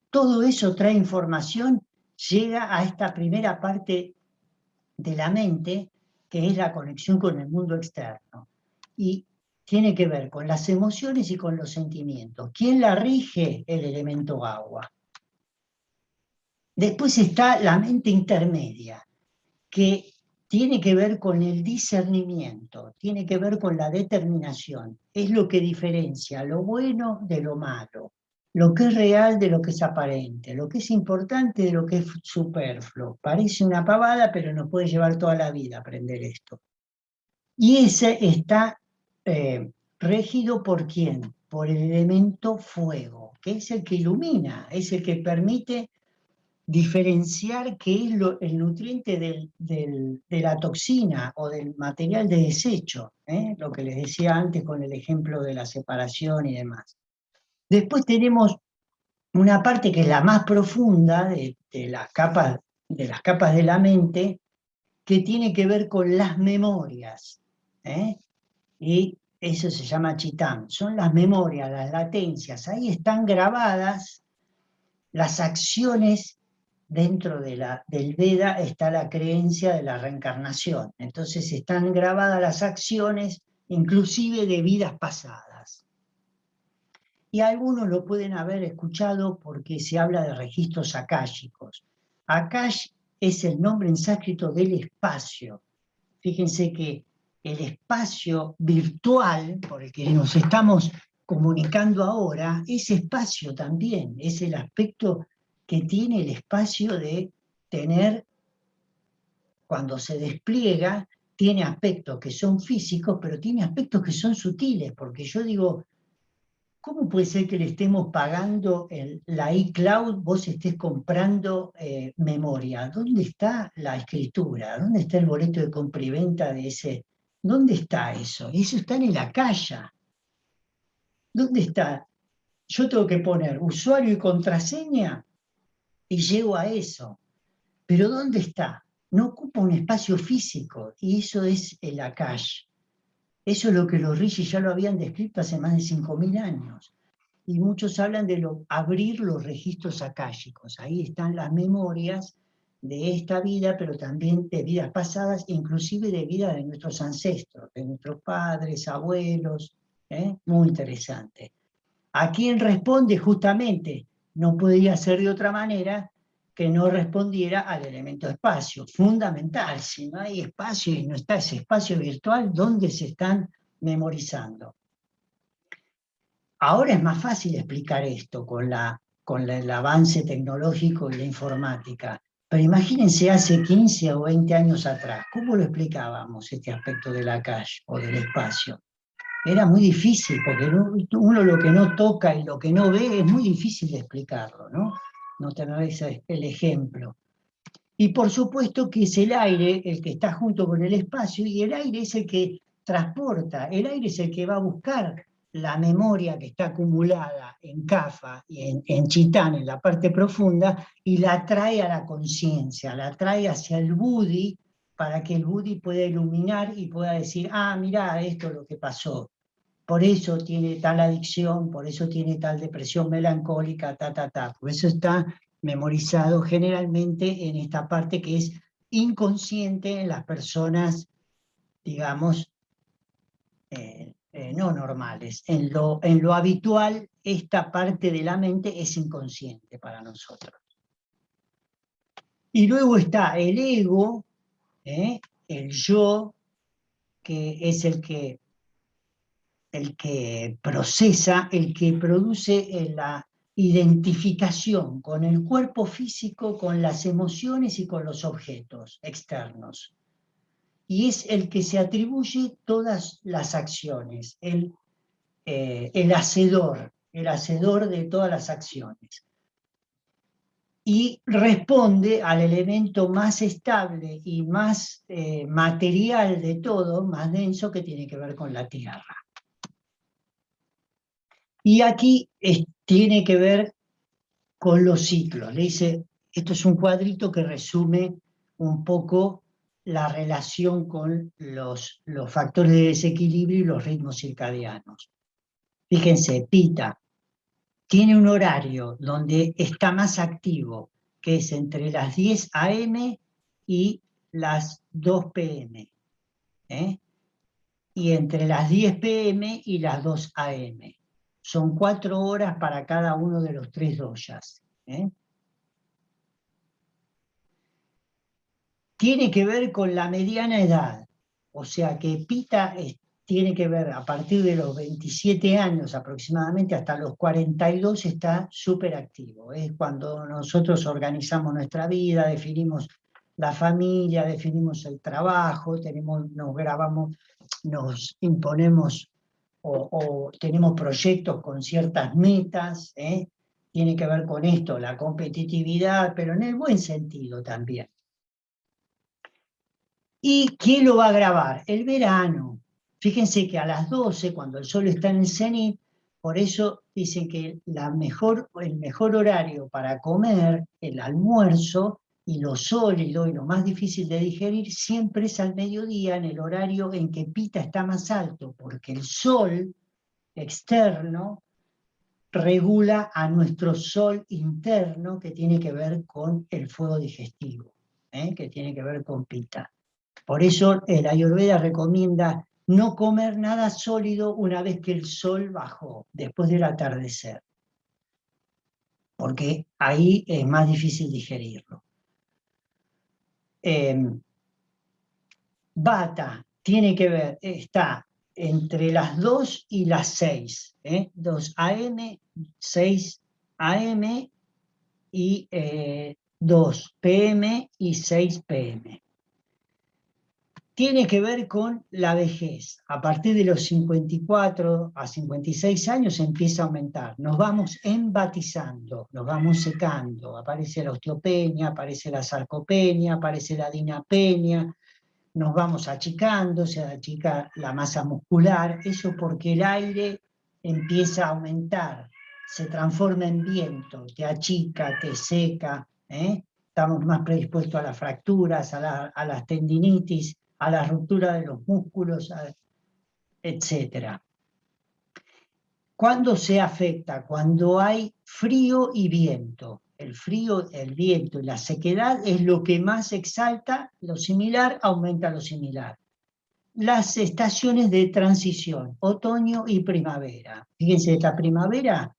Todo eso trae información, llega a esta primera parte de la mente, que es la conexión con el mundo externo, y tiene que ver con las emociones y con los sentimientos. ¿Quién la rige? El elemento agua. Después está la mente intermedia, que tiene que ver con el discernimiento, tiene que ver con la determinación. Es lo que diferencia lo bueno de lo malo, lo que es real de lo que es aparente, lo que es importante de lo que es superfluo. Parece una pavada, pero nos puede llevar toda la vida aprender esto. Y ese está regido ¿por quién? Por el elemento fuego, que es el que ilumina, es el que permite diferenciar qué es el nutriente de la toxina o del material de desecho, lo que les decía antes con el ejemplo de la separación y demás. Después tenemos una parte que es la más profunda de las capas de la mente, que tiene que ver con las memorias, y eso se llama Chitán, son las memorias, las latencias, ahí están grabadas las acciones. Dentro del Veda está la creencia de la reencarnación, entonces están grabadas las acciones, inclusive de vidas pasadas. Y algunos lo pueden haber escuchado porque se habla de registros akáshicos. Akash es el nombre en sánscrito del espacio. Fíjense que el espacio virtual por el que nos estamos comunicando ahora, ese espacio también, es el aspecto que tiene el espacio de tener, cuando se despliega, tiene aspectos que son físicos, pero tiene aspectos que son sutiles, porque yo digo, ¿cómo puede ser que le estemos pagando la iCloud, vos estés comprando memoria? ¿Dónde está la escritura? ¿Dónde está el boleto de compra y venta de ese? ¿Dónde está eso? Eso está en la calle. ¿Dónde está? Yo tengo que poner usuario y contraseña y llego a eso. Pero ¿dónde está? No ocupa un espacio físico y eso es el Akash. Eso es lo que los rishis ya lo habían descrito hace más de 5.000 años. Y muchos hablan de abrir los registros akáshicos. Ahí están las memorias de esta vida, pero también de vidas pasadas, inclusive de vidas de nuestros ancestros, de nuestros padres, abuelos. Muy interesante. ¿A quién responde? Justamente, no podría ser de otra manera que no respondiera al elemento espacio. Fundamental, si no hay espacio y no está ese espacio virtual, ¿dónde se están memorizando? Ahora es más fácil explicar esto con el avance tecnológico y la informática, pero imagínense hace 15 o 20 años atrás, ¿cómo lo explicábamos este aspecto de la calle o del espacio? Era muy difícil, porque uno lo que no toca y lo que no ve es muy difícil de explicarlo, ¿no? No tener el ejemplo. Y por supuesto que es el aire el que está junto con el espacio, y el aire es el que transporta, el aire es el que va a buscar la memoria que está acumulada en Kapha y en Chitán, en la parte profunda, y la trae a la conciencia, la trae hacia el Buddhi, para que el Buddhi pueda iluminar y pueda decir, ah, mirá, esto es lo que pasó. Por eso tiene tal adicción, por eso tiene tal depresión melancólica, Por eso está memorizado generalmente en esta parte que es inconsciente en las personas, digamos, no normales. En lo habitual, esta parte de la mente es inconsciente para nosotros. Y luego está el ego, el yo, que es el que procesa, el que produce la identificación con el cuerpo físico, con las emociones y con los objetos externos. Y es el que se atribuye todas las acciones, el hacedor de todas las acciones. Y responde al elemento más estable y más material de todo, más denso, que tiene que ver con la tierra. Y aquí tiene que ver con los ciclos. Le dice, esto es un cuadrito que resume un poco la relación con los factores de desequilibrio y los ritmos circadianos. Fíjense, Pita tiene un horario donde está más activo, que es entre las 10 AM y las 2 PM. Y entre las 10 PM y las 2 AM. Son 4 horas para cada uno de los 3 doyas. Tiene que ver con la mediana edad, o sea que Pita tiene que ver a partir de los 27 años aproximadamente hasta los 42 está súper activo. Es cuando nosotros organizamos nuestra vida, definimos la familia, definimos el trabajo, nos grabamos, nos imponemos o tenemos proyectos con ciertas metas, tiene que ver con esto, la competitividad, pero en el buen sentido también. ¿Y quién lo va a grabar? El verano. Fíjense que a las 12, cuando el sol está en el cenit, por eso dicen que el mejor horario para comer, el almuerzo, y lo sólido y lo más difícil de digerir, siempre es al mediodía, en el horario en que Pita está más alto, porque el sol externo regula a nuestro sol interno, que tiene que ver con el fuego digestivo, que tiene que ver con Pita. Por eso el Ayurveda recomienda no comer nada sólido una vez que el sol bajó, después del atardecer, porque ahí es más difícil digerirlo. Vata tiene que ver, está entre las 2 y las 6, 2 AM, 6 AM y 2 PM y 6 PM. Tiene que ver con la vejez. A partir de los 54 a 56 años empieza a aumentar. Nos vamos embatizando, nos vamos secando. Aparece la osteopenia, aparece la sarcopenia, aparece la dinapenia. Nos vamos achicando, se achica la masa muscular. Eso porque el aire empieza a aumentar, se transforma en viento, te achica, te seca. Estamos más predispuestos a las fracturas, a las tendinitis, a la ruptura de los músculos, etc. ¿Cuándo se afecta? Cuando hay frío y viento. El frío, el viento y la sequedad es lo que más exalta lo similar, aumenta lo similar. Las estaciones de transición, otoño y primavera. Fíjense, esta primavera,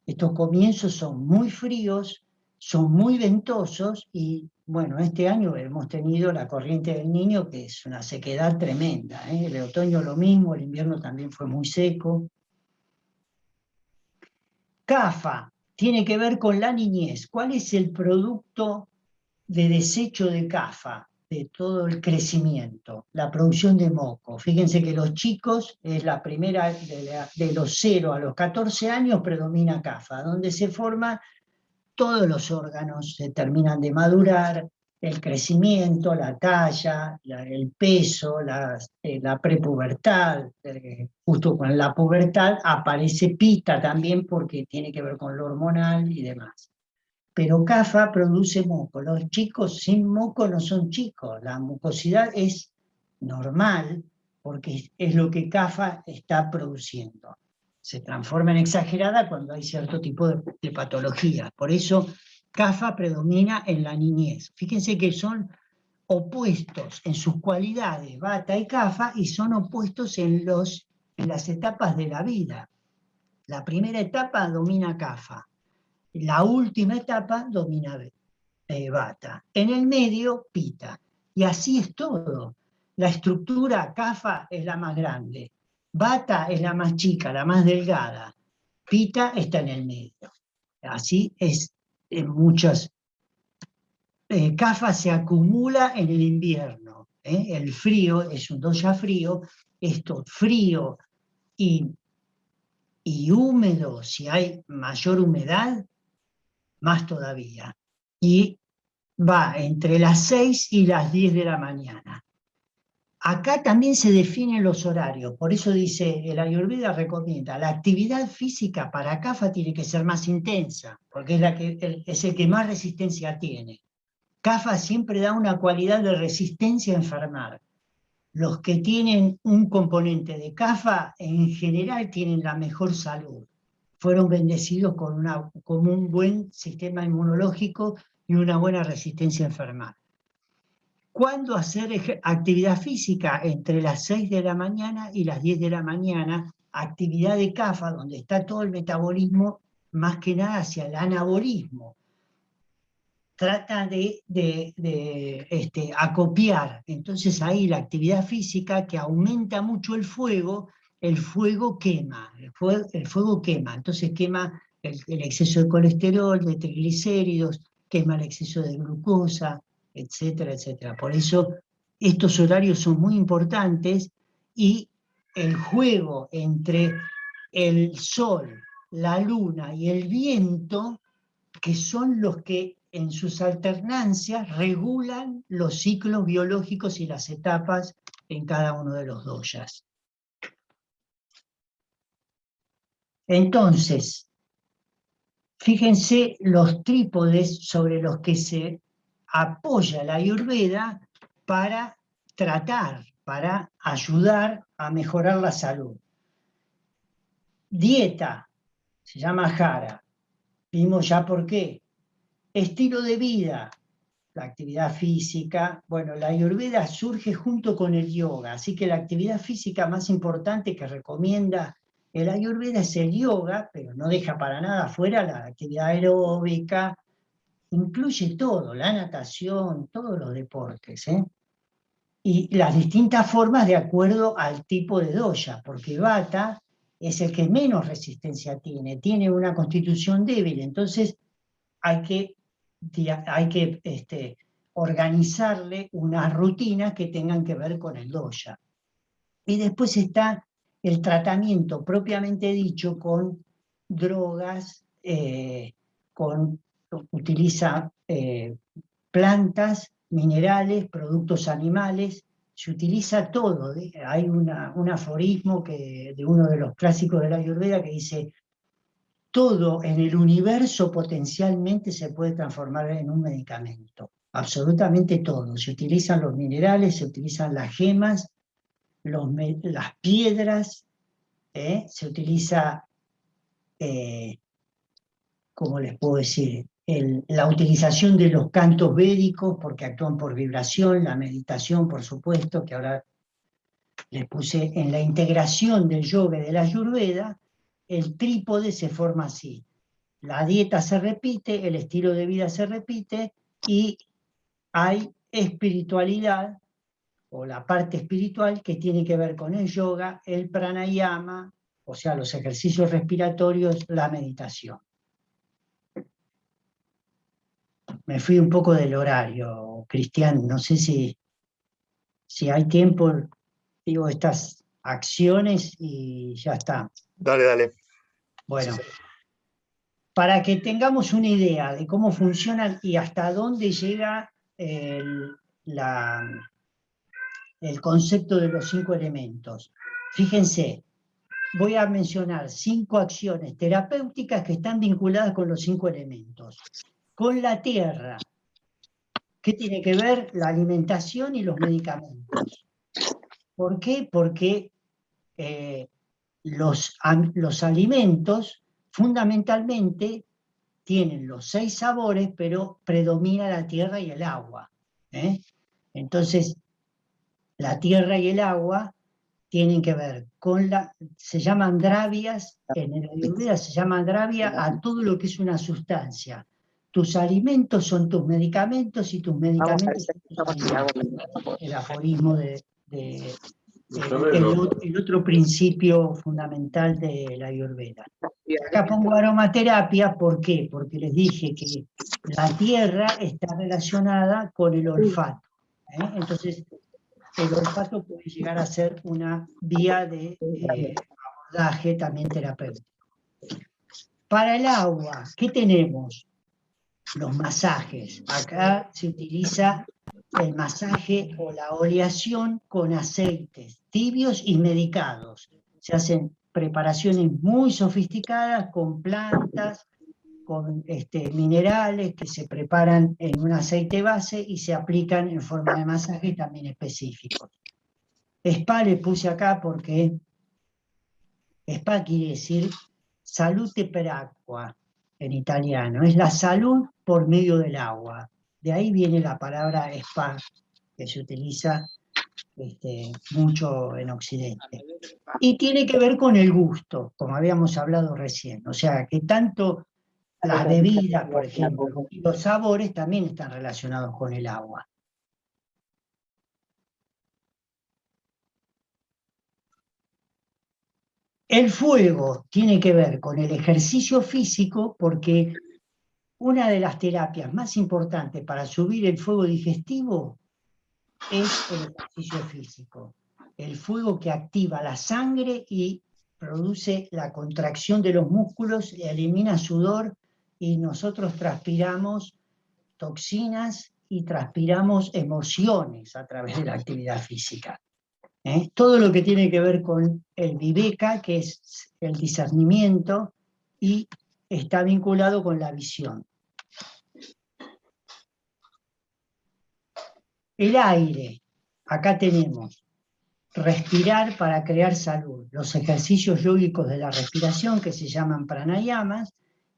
estos comienzos son muy fríos, son muy ventosos y, bueno, este año hemos tenido la corriente del Niño, que es una sequedad tremenda. El otoño lo mismo, el invierno también fue muy seco. Kapha tiene que ver con la niñez. ¿Cuál es el producto de desecho de Kapha, de todo el crecimiento? La producción de moco. Fíjense que los chicos, es la primera, de los 0 a los 14 años predomina Kapha, donde se forman todos los órganos, se terminan de madurar, el crecimiento, la talla, el peso, la prepubertad. Justo con la pubertad aparece Pita también porque tiene que ver con lo hormonal y demás. Pero Kapha produce moco. Los chicos sin moco no son chicos. La mucosidad es normal porque es lo que Kapha está produciendo. Se transforma en exagerada cuando hay cierto tipo de patologías. Por eso Kapha predomina en la niñez. Fíjense que son opuestos en sus cualidades, Vata y Kapha, y son opuestos en las etapas de la vida. La primera etapa domina Kapha. La última etapa domina Vata. En el medio, Pita. Y así es todo. La estructura Kapha es la más grande. Vata es la más chica, la más delgada. Pita está en el medio. Así es en muchas. Kapha se acumula en el invierno. El frío es un dosha frío. Esto frío y húmedo, si hay mayor humedad, más todavía. Y va entre las 6 y las 10 de la mañana. Acá también se definen los horarios, por eso dice, el Ayurveda recomienda, la actividad física para Kapha tiene que ser más intensa, porque es el que más resistencia tiene. Kapha siempre da una cualidad de resistencia a enfermar. Los que tienen un componente de Kapha en general tienen la mejor salud. Fueron bendecidos con un buen sistema inmunológico y una buena resistencia a enfermar. ¿Cuándo hacer actividad física? Entre las 6 de la mañana y las 10 de la mañana, actividad de Kapha, donde está todo el metabolismo, más que nada hacia el anabolismo. Trata de acopiar. Entonces ahí la actividad física, que aumenta mucho el fuego quema, el fuego quema. Entonces quema el exceso de colesterol, de triglicéridos, quema el exceso de glucosa, etcétera, etcétera. Por eso estos horarios son muy importantes y el juego entre el sol, la luna y el viento, que son los que en sus alternancias regulan los ciclos biológicos y las etapas en cada uno de los doyas. Entonces, fíjense los trípodes sobre los que se apoya la Ayurveda para tratar, para ayudar a mejorar la salud. Dieta, se llama Jara, vimos ya por qué. Estilo de vida, la actividad física. Bueno, la Ayurveda surge junto con el yoga, así que la actividad física más importante que recomienda el Ayurveda es el yoga, pero no deja para nada fuera la actividad aeróbica, incluye todo, la natación, todos los deportes, ¿eh? Y las distintas formas de acuerdo al tipo de doya, porque Vata es el que menos resistencia tiene una constitución débil, entonces hay que organizarle unas rutinas que tengan que ver con el doya. Y después está el tratamiento propiamente dicho con drogas, utiliza plantas, minerales, productos animales, se utiliza todo. Hay un aforismo de uno de los clásicos de la Ayurveda que dice: todo en el universo potencialmente se puede transformar en un medicamento, absolutamente todo. Se utilizan los minerales, se utilizan las gemas, las piedras, se utiliza, ¿cómo les puedo decir? La utilización de los cantos védicos, porque actúan por vibración, la meditación, por supuesto, que ahora les puse en la integración del yoga y de la Ayurveda. El trípode se forma así: la dieta se repite, el estilo de vida se repite, y hay espiritualidad, o la parte espiritual, que tiene que ver con el yoga, el pranayama, o sea, los ejercicios respiratorios, la meditación. Me fui un poco del horario, Cristian, no sé si hay tiempo, digo estas acciones y ya está. Dale, dale. Bueno, para que tengamos una idea de cómo funcionan y hasta dónde llega el concepto de los 5 elementos. Fíjense, voy a mencionar 5 acciones terapéuticas que están vinculadas con los 5 elementos. Con la tierra, ¿qué tiene que ver? La alimentación y los medicamentos. ¿Por qué? Porque los alimentos fundamentalmente tienen los 6 sabores, pero predomina la tierra y el agua. Entonces, la tierra y el agua tienen que ver con se llaman dravias, en el Ayurveda se llama dravia a todo lo que es una sustancia. Tus alimentos son tus medicamentos y tus medicamentos son tus alimentos. El aforismo el otro principio fundamental de la Ayurveda. Acá pongo aromaterapia, ¿por qué? Porque les dije que la tierra está relacionada con el olfato. Entonces, el olfato puede llegar a ser una vía de abordaje también terapéutico. Para el agua, ¿qué tenemos? Los masajes. Acá se utiliza el masaje o la oleación con aceites tibios y medicados. Se hacen preparaciones muy sofisticadas con plantas, con minerales que se preparan en un aceite base y se aplican en forma de masaje también específicos. Spa le puse acá porque spa quiere decir salute per acqua en italiano, es la salud por medio del agua. De ahí viene la palabra spa, que se utiliza mucho en Occidente. Y tiene que ver con el gusto, como habíamos hablado recién. O sea, que tanto las bebidas, por ejemplo, y los sabores también están relacionados con el agua. El fuego tiene que ver con el ejercicio físico, porque una de las terapias más importantes para subir el fuego digestivo es el ejercicio físico. el fuego que activa la sangre y produce la contracción de los músculos, elimina sudor y nosotros transpiramos toxinas y transpiramos emociones a través de la actividad física. Todo lo que tiene que ver con el viveka, que es el discernimiento, y está vinculado con la visión. El aire, acá tenemos respirar para crear salud, los ejercicios yógicos de la respiración que se llaman pranayamas,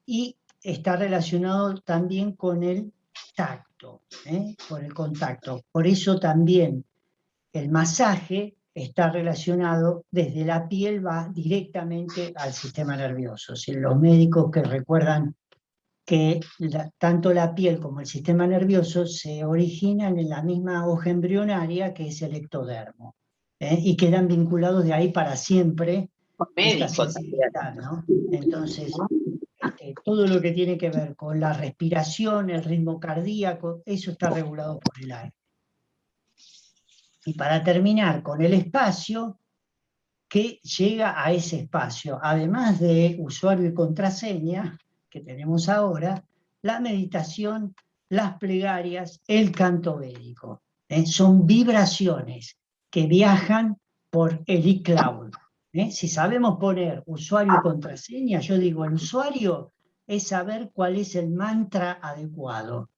y está relacionado también con el tacto, con el contacto. Por eso también el masaje está relacionado desde la piel, va directamente al sistema nervioso. Si los médicos que recuerdan que tanto la piel como el sistema nervioso se originan en la misma hoja embrionaria que es el ectodermo, y quedan vinculados de ahí para siempre esta sensibilidad, ¿no? Entonces, todo lo que tiene que ver con la respiración, el ritmo cardíaco, eso está regulado por el aire. Y para terminar con el espacio, que llega a ese espacio, además de usuario y contraseña, que tenemos ahora, la meditación, las plegarias, el canto védico. Son vibraciones que viajan por el iCloud. Si sabemos poner usuario y contraseña, yo digo, el usuario es saber cuál es el mantra adecuado.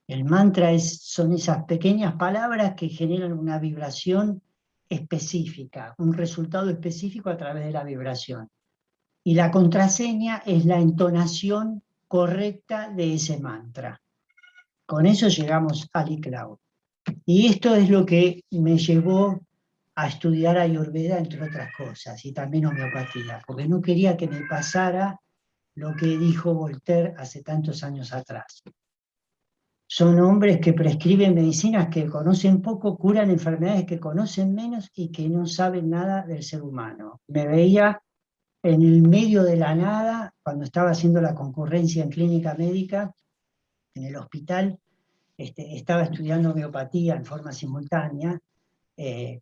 El mantra son esas pequeñas palabras que generan una vibración específica, un resultado específico a través de la vibración. Y la contraseña es la entonación correcta de ese mantra. Con eso llegamos al iCloud. Y esto es lo que me llevó a estudiar Ayurveda, entre otras cosas, y también homeopatía, porque no quería que me pasara lo que dijo Voltaire hace tantos años atrás. Son hombres que prescriben medicinas que conocen poco, curan enfermedades que conocen menos y que no saben nada del ser humano. Me veía en el medio de la nada, cuando estaba haciendo la concurrencia en clínica médica, en el hospital, estaba estudiando homeopatía en forma simultánea.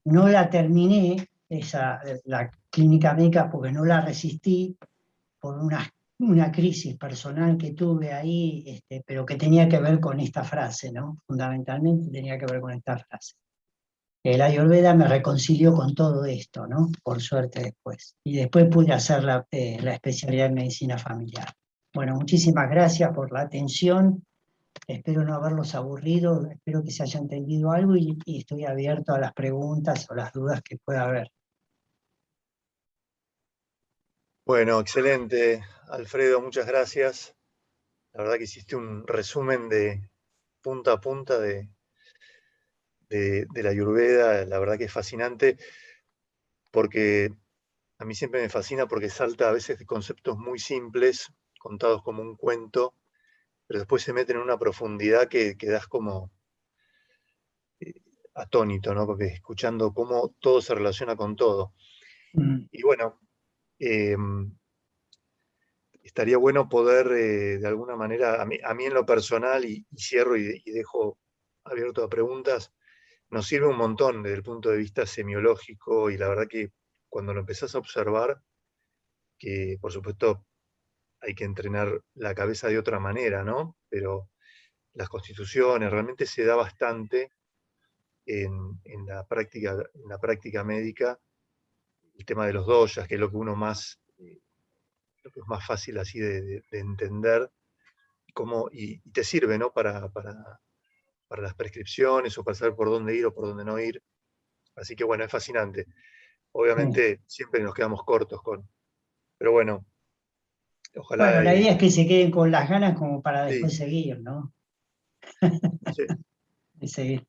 No la terminé, la clínica médica, porque no la resistí por una crisis personal que tuve ahí, pero que tenía que ver con esta frase, ¿no? Fundamentalmente tenía que ver con esta frase. El Ayurveda me reconcilió con todo esto, ¿no? Por suerte después. Y después pude hacer la especialidad en medicina familiar. Bueno, muchísimas gracias por la atención. Espero no haberlos aburrido, espero que se haya entendido algo y estoy abierto a las preguntas o las dudas que pueda haber. Bueno, excelente, Alfredo, muchas gracias. La verdad que hiciste un resumen de punta a punta de la Ayurveda, la verdad que es fascinante, porque a mí siempre me fascina porque salta a veces de conceptos muy simples, contados como un cuento, pero después se meten en una profundidad que quedas como atónito, ¿no? Porque escuchando cómo todo se relaciona con todo. Y bueno, estaría bueno poder, de alguna manera, a mí en lo personal, y cierro y dejo abierto a preguntas, nos sirve un montón desde el punto de vista semiológico, y la verdad que cuando lo empezás a observar, que por supuesto hay que entrenar la cabeza de otra manera, ¿no? Pero las constituciones realmente se da bastante en la práctica médica, el tema de los doshas, que es lo que uno más, lo que es más fácil así de entender, y te sirve, ¿no? Para las prescripciones o para saber por dónde ir o por dónde no ir. Así que bueno, es fascinante. Obviamente siempre nos quedamos cortos pero bueno, ojalá. Bueno, la idea es que se queden con las ganas como para después Sí. seguir, ¿no? Sí. De seguir.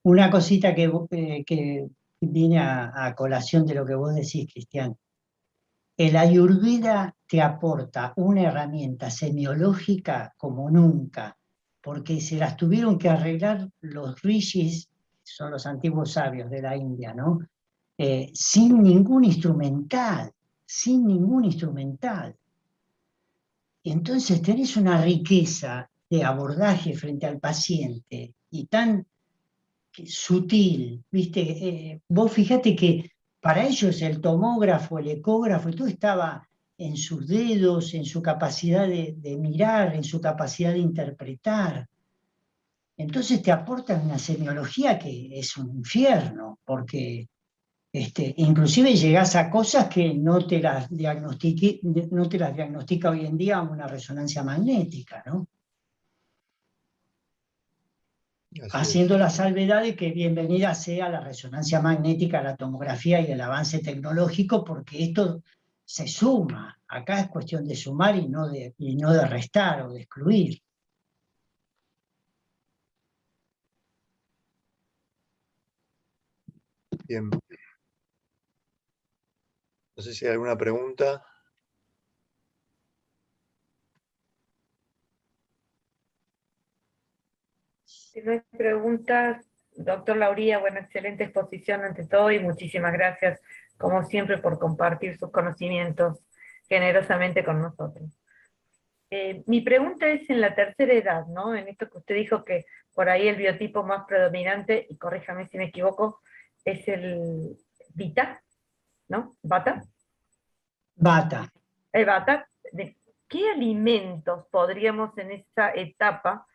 Una cosita que viene a colación de lo que vos decís, Cristian. El Ayurveda te aporta una herramienta semiológica como nunca, porque se las tuvieron que arreglar los rishis, son los antiguos sabios de la India, ¿no? Sin ningún instrumental, sin ningún instrumental. Y entonces tenés una riqueza de abordaje frente al paciente y tan sutil, ¿viste? Vos fíjate que para ellos el tomógrafo, el ecógrafo, todo estaba en sus dedos, en su capacidad de mirar, en su capacidad de interpretar. Entonces te aportan una semiología que es un infierno, porque inclusive llegás a cosas que no te las diagnostica hoy en día una resonancia magnética, ¿no? Así Haciendo es. la salvedad de que bienvenida sea la resonancia magnética, la tomografía y el avance tecnológico, porque esto se suma. Acá es cuestión de sumar y no de restar o de excluir. Bien. No sé si hay alguna pregunta. Si no hay preguntas, doctor Lauría, bueno, excelente exposición ante todo y muchísimas gracias, como siempre, por compartir sus conocimientos generosamente con nosotros. Mi pregunta es en la tercera edad, ¿no? En esto que usted dijo que por ahí el biotipo más predominante, y corríjame si me equivoco, es el Vita, ¿no? ¿Bata? Bata. El Bata. ¿De qué alimentos podríamos en esa etapa,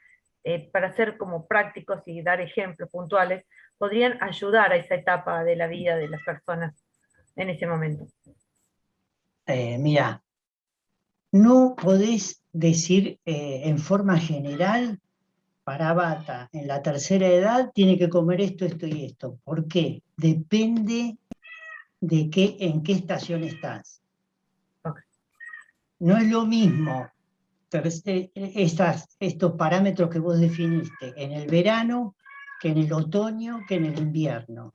para ser como prácticos y dar ejemplos puntuales, podrían ayudar a esa etapa de la vida de las personas en ese momento? Mira, no podés decir en forma general, para Bata, en la tercera edad, tiene que comer esto, esto y esto. ¿Por qué? Depende de en qué estación estás. Okay. No es lo mismo estos parámetros que vos definiste en el verano, que en el otoño, que en el invierno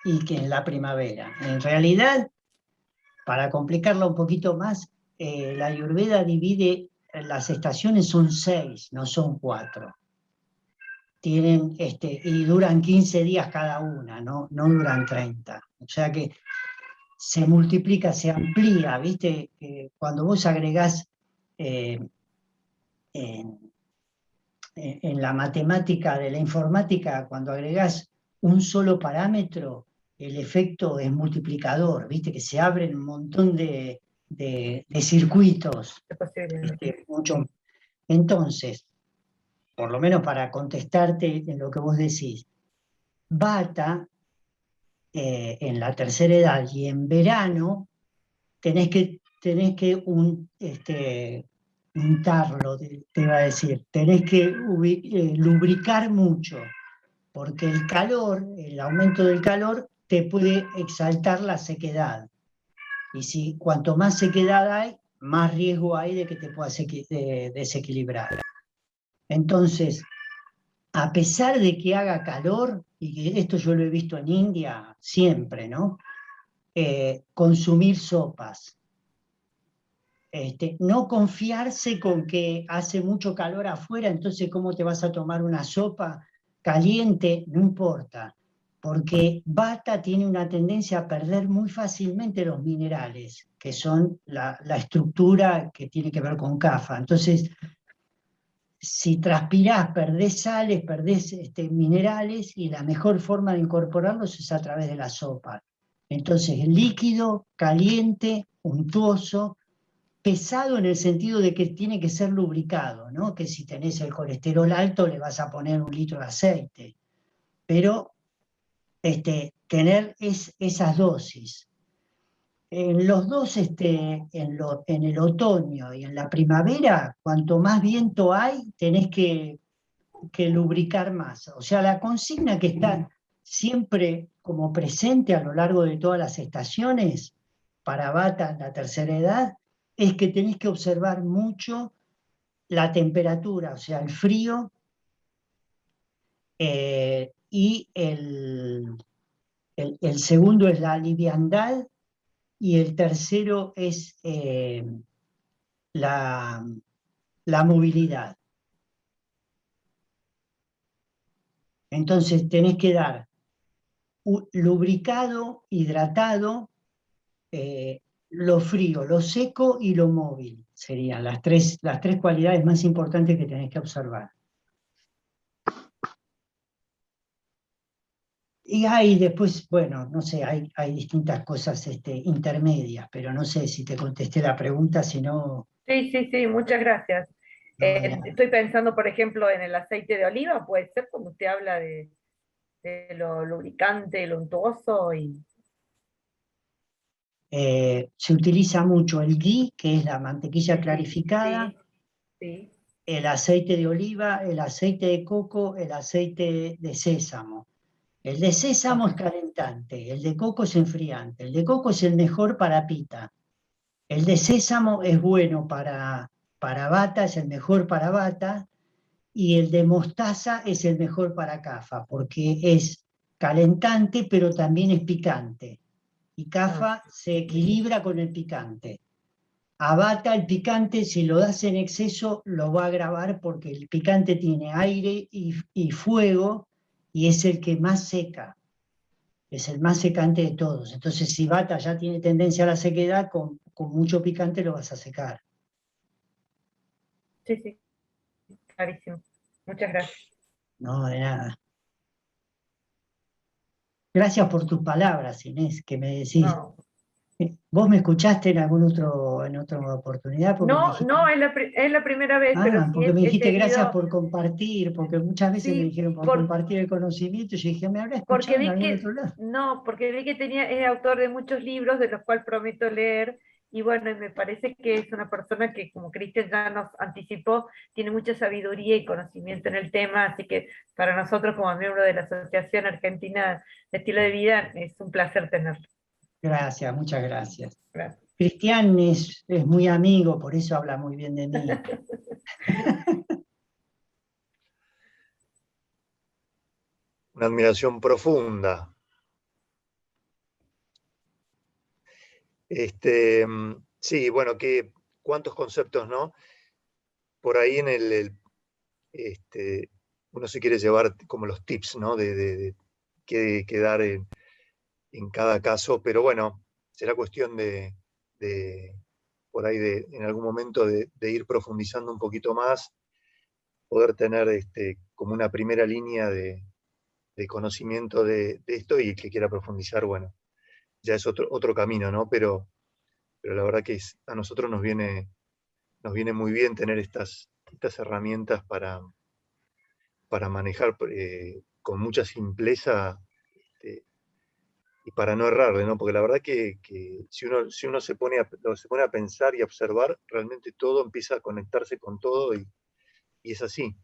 y que en la primavera. En realidad, para complicarlo un poquito más, la Ayurveda divide, las estaciones son 6, no son 4. Tienen, y duran 15 días cada una, no duran 30. O sea que se multiplica, se amplía, ¿viste? Cuando vos agregás en la matemática de la informática, cuando agregás un solo parámetro, el efecto es multiplicador, ¿viste? Que se abren un montón de circuitos. Mucho. Entonces, por lo menos para contestarte en lo que vos decís, Bata, en la tercera edad y en verano, tenés que untarlo, te iba a decir, tenés que lubricar mucho, porque el calor, el aumento del calor, te puede exaltar la sequedad. Y cuanto más sequedad hay, más riesgo hay de que te puedas desequilibrar. Entonces, a pesar de que haga calor, y que esto yo lo he visto en India siempre, ¿no? Consumir sopas. No confiarse con que hace mucho calor afuera, entonces ¿cómo te vas a tomar una sopa caliente? No importa, porque Bata tiene una tendencia a perder muy fácilmente los minerales, que son la estructura que tiene que ver con Kapha. Entonces, si transpirás, perdés sales, perdés minerales, y la mejor forma de incorporarlos es a través de la sopa. Entonces, líquido, caliente, untuoso, pesado en el sentido de que tiene que ser lubricado, ¿no? Que si tenés el colesterol alto le vas a poner 1 litro de aceite, pero tener esas dosis. En los dos, en el otoño y en la primavera, cuanto más viento hay, tenés que lubricar más. O sea, la consigna que está siempre como presente a lo largo de todas las estaciones para Bata en la tercera edad es que tenés que observar mucho la temperatura, o sea, el frío, y el segundo es la liviandad, y el tercero es la movilidad. Entonces tenés que dar lubricado, hidratado, lo frío, lo seco y lo móvil. Serían las tres cualidades más importantes que tenés que observar. Y hay después, bueno, no sé, hay distintas cosas intermedias, pero no sé si te contesté la pregunta, si no, Sí, sí, sí, muchas gracias. no de nada. Estoy pensando, por ejemplo, en el aceite de oliva, puede ser cuando usted habla de lo lubricante, lo untuoso y... Se utiliza mucho el ghee, que es la mantequilla Sí, clarificada, sí, sí. el aceite de oliva, el aceite de coco, el aceite de sésamo. El de sésamo es calentante, el de coco es enfriante. El de coco es el mejor para pita. El de sésamo es bueno para bata, es el mejor para bata. Y el de mostaza es el mejor para cafa, porque es calentante, pero también es picante. Y Ah, cafa se equilibra con el picante. Abata el picante, si lo das en exceso, lo va a agravar porque el picante tiene aire y fuego y es el que más seca, es el más secante de todos. Entonces, si bata ya tiene tendencia a la sequedad, con mucho picante lo vas a secar. sí, sí, clarísimo. Muchas gracias. No, de nada. Gracias por tus palabras, Inés, que me decís. No, ¿Vos me escuchaste en otra oportunidad? Porque me no, dijiste, no, es la primera vez, pero sí porque me he dijiste gracias tenido, por compartir, porque muchas veces me sí, dijeron por compartir el conocimiento, y yo dije, me habrá porque escuchado en vi algún que, otro lado. no, porque vi que es autor de muchos libros, de los cuales prometo leer, y bueno, y me parece que es una persona que, como Cristian ya nos anticipó, tiene mucha sabiduría y conocimiento en el tema, así que para nosotros como miembro de la Asociación Argentina de Estilo de Vida, es un placer tenerlo. Gracias, muchas gracias. Gracias. Cristian es muy amigo, por eso habla muy bien de mí. Una admiración profunda. Sí, bueno, cuántos conceptos, ¿no? Por ahí en uno se quiere llevar como los tips, ¿no? De qué dar en cada caso, pero bueno, será cuestión de por ahí en algún momento de ir profundizando un poquito más, poder tener como una primera línea de conocimiento de esto, y el que quiera profundizar, bueno, ya es otro camino, ¿no? Pero la verdad que a nosotros nos viene muy bien tener estas herramientas para manejar con mucha simpleza, y para no errarle, ¿no? Porque la verdad que si uno se pone a pensar y a observar, realmente todo empieza a conectarse con todo, y es así.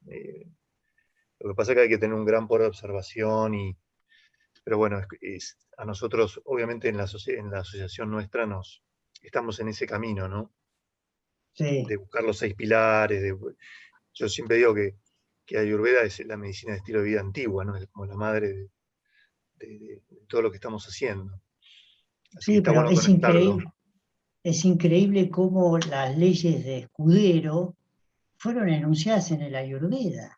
Lo que pasa es que hay que tener un gran poder de observación, pero bueno, a nosotros, obviamente en la asociación nuestra, estamos en ese camino, ¿no? Sí, De buscar los 6 pilares. Yo siempre digo que Ayurveda es la medicina de estilo de vida antigua, ¿no? Es como la madre de todo lo que estamos haciendo. Así que sí, está pero bueno conectarlo. es increíble cómo las leyes de Escudero fueron enunciadas en el Ayurveda.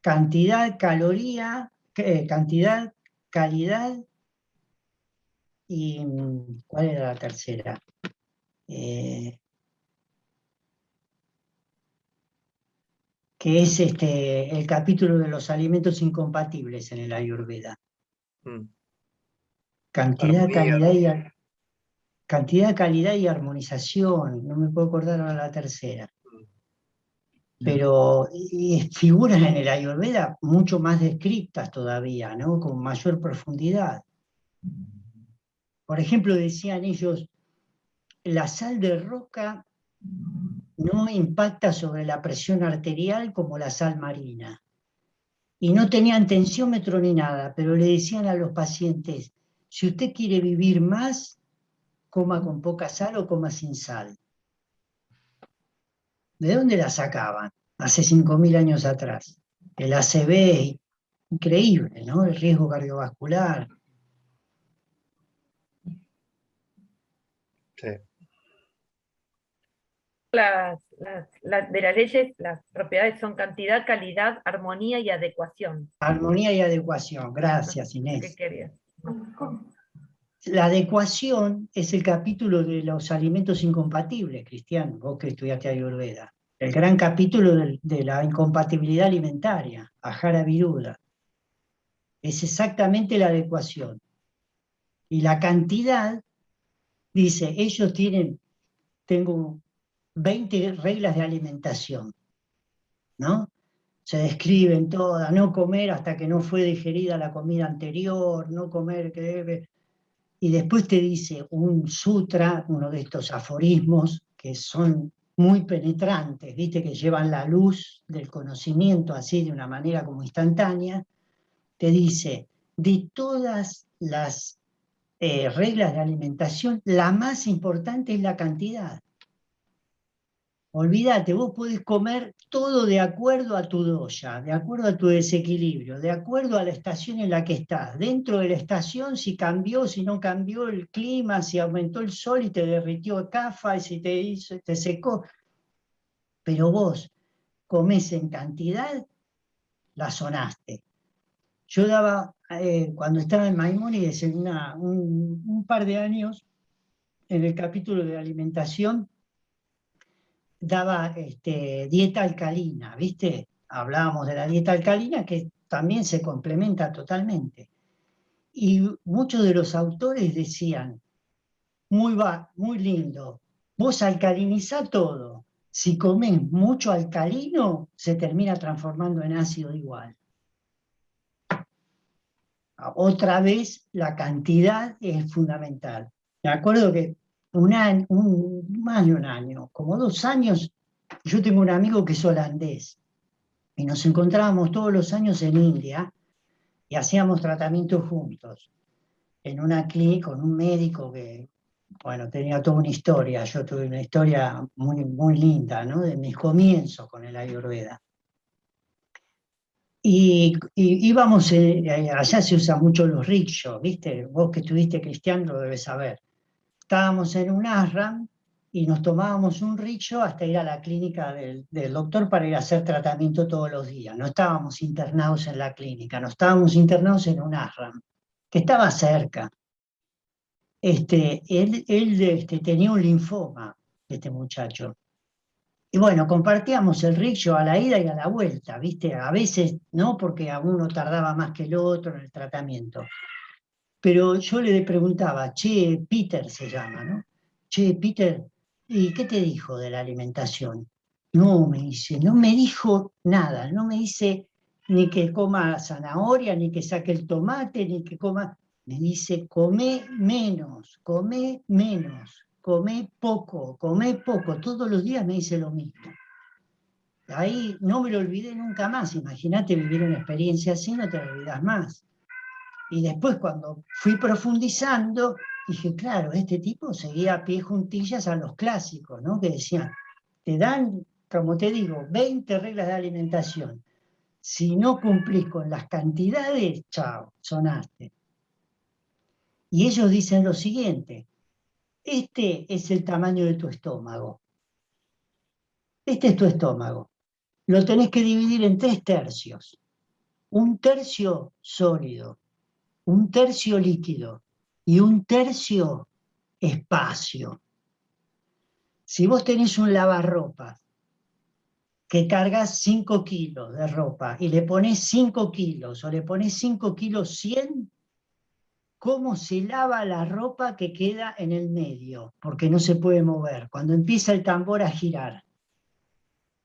Cantidad, caloría, cantidad, calidad y ¿cuál era la tercera? Eh, que es el capítulo de los alimentos incompatibles en el Ayurveda. Mm. Cantidad, Armonía, calidad ¿no? cantidad, calidad y armonización. No me puedo acordar ahora la tercera. Mm. Pero figuran en el Ayurveda mucho más descriptas todavía, ¿no? Con mayor profundidad. Por ejemplo, decían ellos, la sal de roca no impacta sobre la presión arterial como la sal marina. Y no tenían tensiómetro ni nada, pero le decían a los pacientes, si usted quiere vivir más, coma con poca sal o coma sin sal. ¿De dónde la sacaban? Hace 5.000 años atrás. El ACV es increíble, ¿no? El riesgo cardiovascular. Sí. De las leyes, las propiedades son cantidad, calidad, armonía y adecuación. Armonía y adecuación. No Gracias, sé ¿Qué Inés. querías? La adecuación es el capítulo de los alimentos incompatibles, Cristian, vos que estudiaste Ayurveda. el gran capítulo de la incompatibilidad alimentaria, Ahara Viruda. Es exactamente la adecuación. Y la cantidad, dice, ellos tengo 20 reglas de alimentación, ¿no? Se describen todas, no comer hasta que no fue digerida la comida anterior, no comer que debe... Y después te dice un sutra, uno de estos aforismos que son muy penetrantes, ¿viste? Que llevan la luz del conocimiento así de una manera como instantánea, te dice, de todas las reglas de alimentación, la más importante es la cantidad. Olvídate, vos podés comer todo de acuerdo a tu doya, de acuerdo a tu desequilibrio, de acuerdo a la estación en la que estás. Dentro de la estación, si cambió, si no cambió el clima, si aumentó el sol y te derritió CAFA, y si te secó. Pero vos comés en cantidad, la sonaste. Yo daba, cuando estaba en Maimónides, en un par de años, en el capítulo de alimentación, daba dieta alcalina, ¿viste? Hablábamos de la dieta alcalina que también se complementa totalmente. Y muchos de los autores decían, muy lindo, vos alcalinizá todo. Si comés mucho alcalino, se termina transformando en ácido igual. Otra vez, la cantidad es fundamental. Me acuerdo que más de un año, como 2 años, yo tengo un amigo que es holandés y nos encontrábamos todos los años en India y hacíamos tratamientos juntos en una clínica con un médico que, bueno, tenía toda una historia. Yo tuve una historia muy, muy linda, ¿no? De mis comienzos con el Ayurveda. Y íbamos, allá se usan mucho los rickshaws, ¿viste? Vos que estuviste cristiano lo debes saber. Estábamos en un ashram y nos tomábamos un rickshaw hasta ir a la clínica del doctor para ir a hacer tratamiento todos los días. No estábamos internados en la clínica, no estábamos internados en un ashram, que estaba cerca. Él tenía un linfoma, este muchacho. Y bueno, compartíamos el rickshaw a la ida y a la vuelta, ¿viste? A veces, ¿no? Porque a uno tardaba más que el otro en el tratamiento. Pero yo le preguntaba, che, Peter se llama, ¿no? Che, Peter, ¿y qué te dijo de la alimentación? No, me dice, no me dijo nada, no me dice ni que coma zanahoria, ni que saque el tomate, ni que coma... Me dice, come menos, come poco, todos los días me dice lo mismo. Ahí no me lo olvidé nunca más, imagínate vivir una experiencia así, no te lo olvidas más. Y después cuando fui profundizando, dije, claro, este tipo seguía a pie juntillas a los clásicos, ¿no? Que decían, te dan, como te digo, 20 reglas de alimentación. Si no cumplís con las cantidades, chao, sonaste. Y ellos dicen lo siguiente, este es el tamaño de tu estómago. Este es tu estómago. Lo tenés que dividir en 3 tercios. Un tercio sólido, un tercio líquido y un tercio espacio. Si vos tenés un lavarropa que cargas 5 kilos de ropa y le pones 5 kilos o le pones 5 kilos 100, ¿cómo se lava la ropa que queda en el medio? Porque no se puede mover. Cuando empieza el tambor a girar,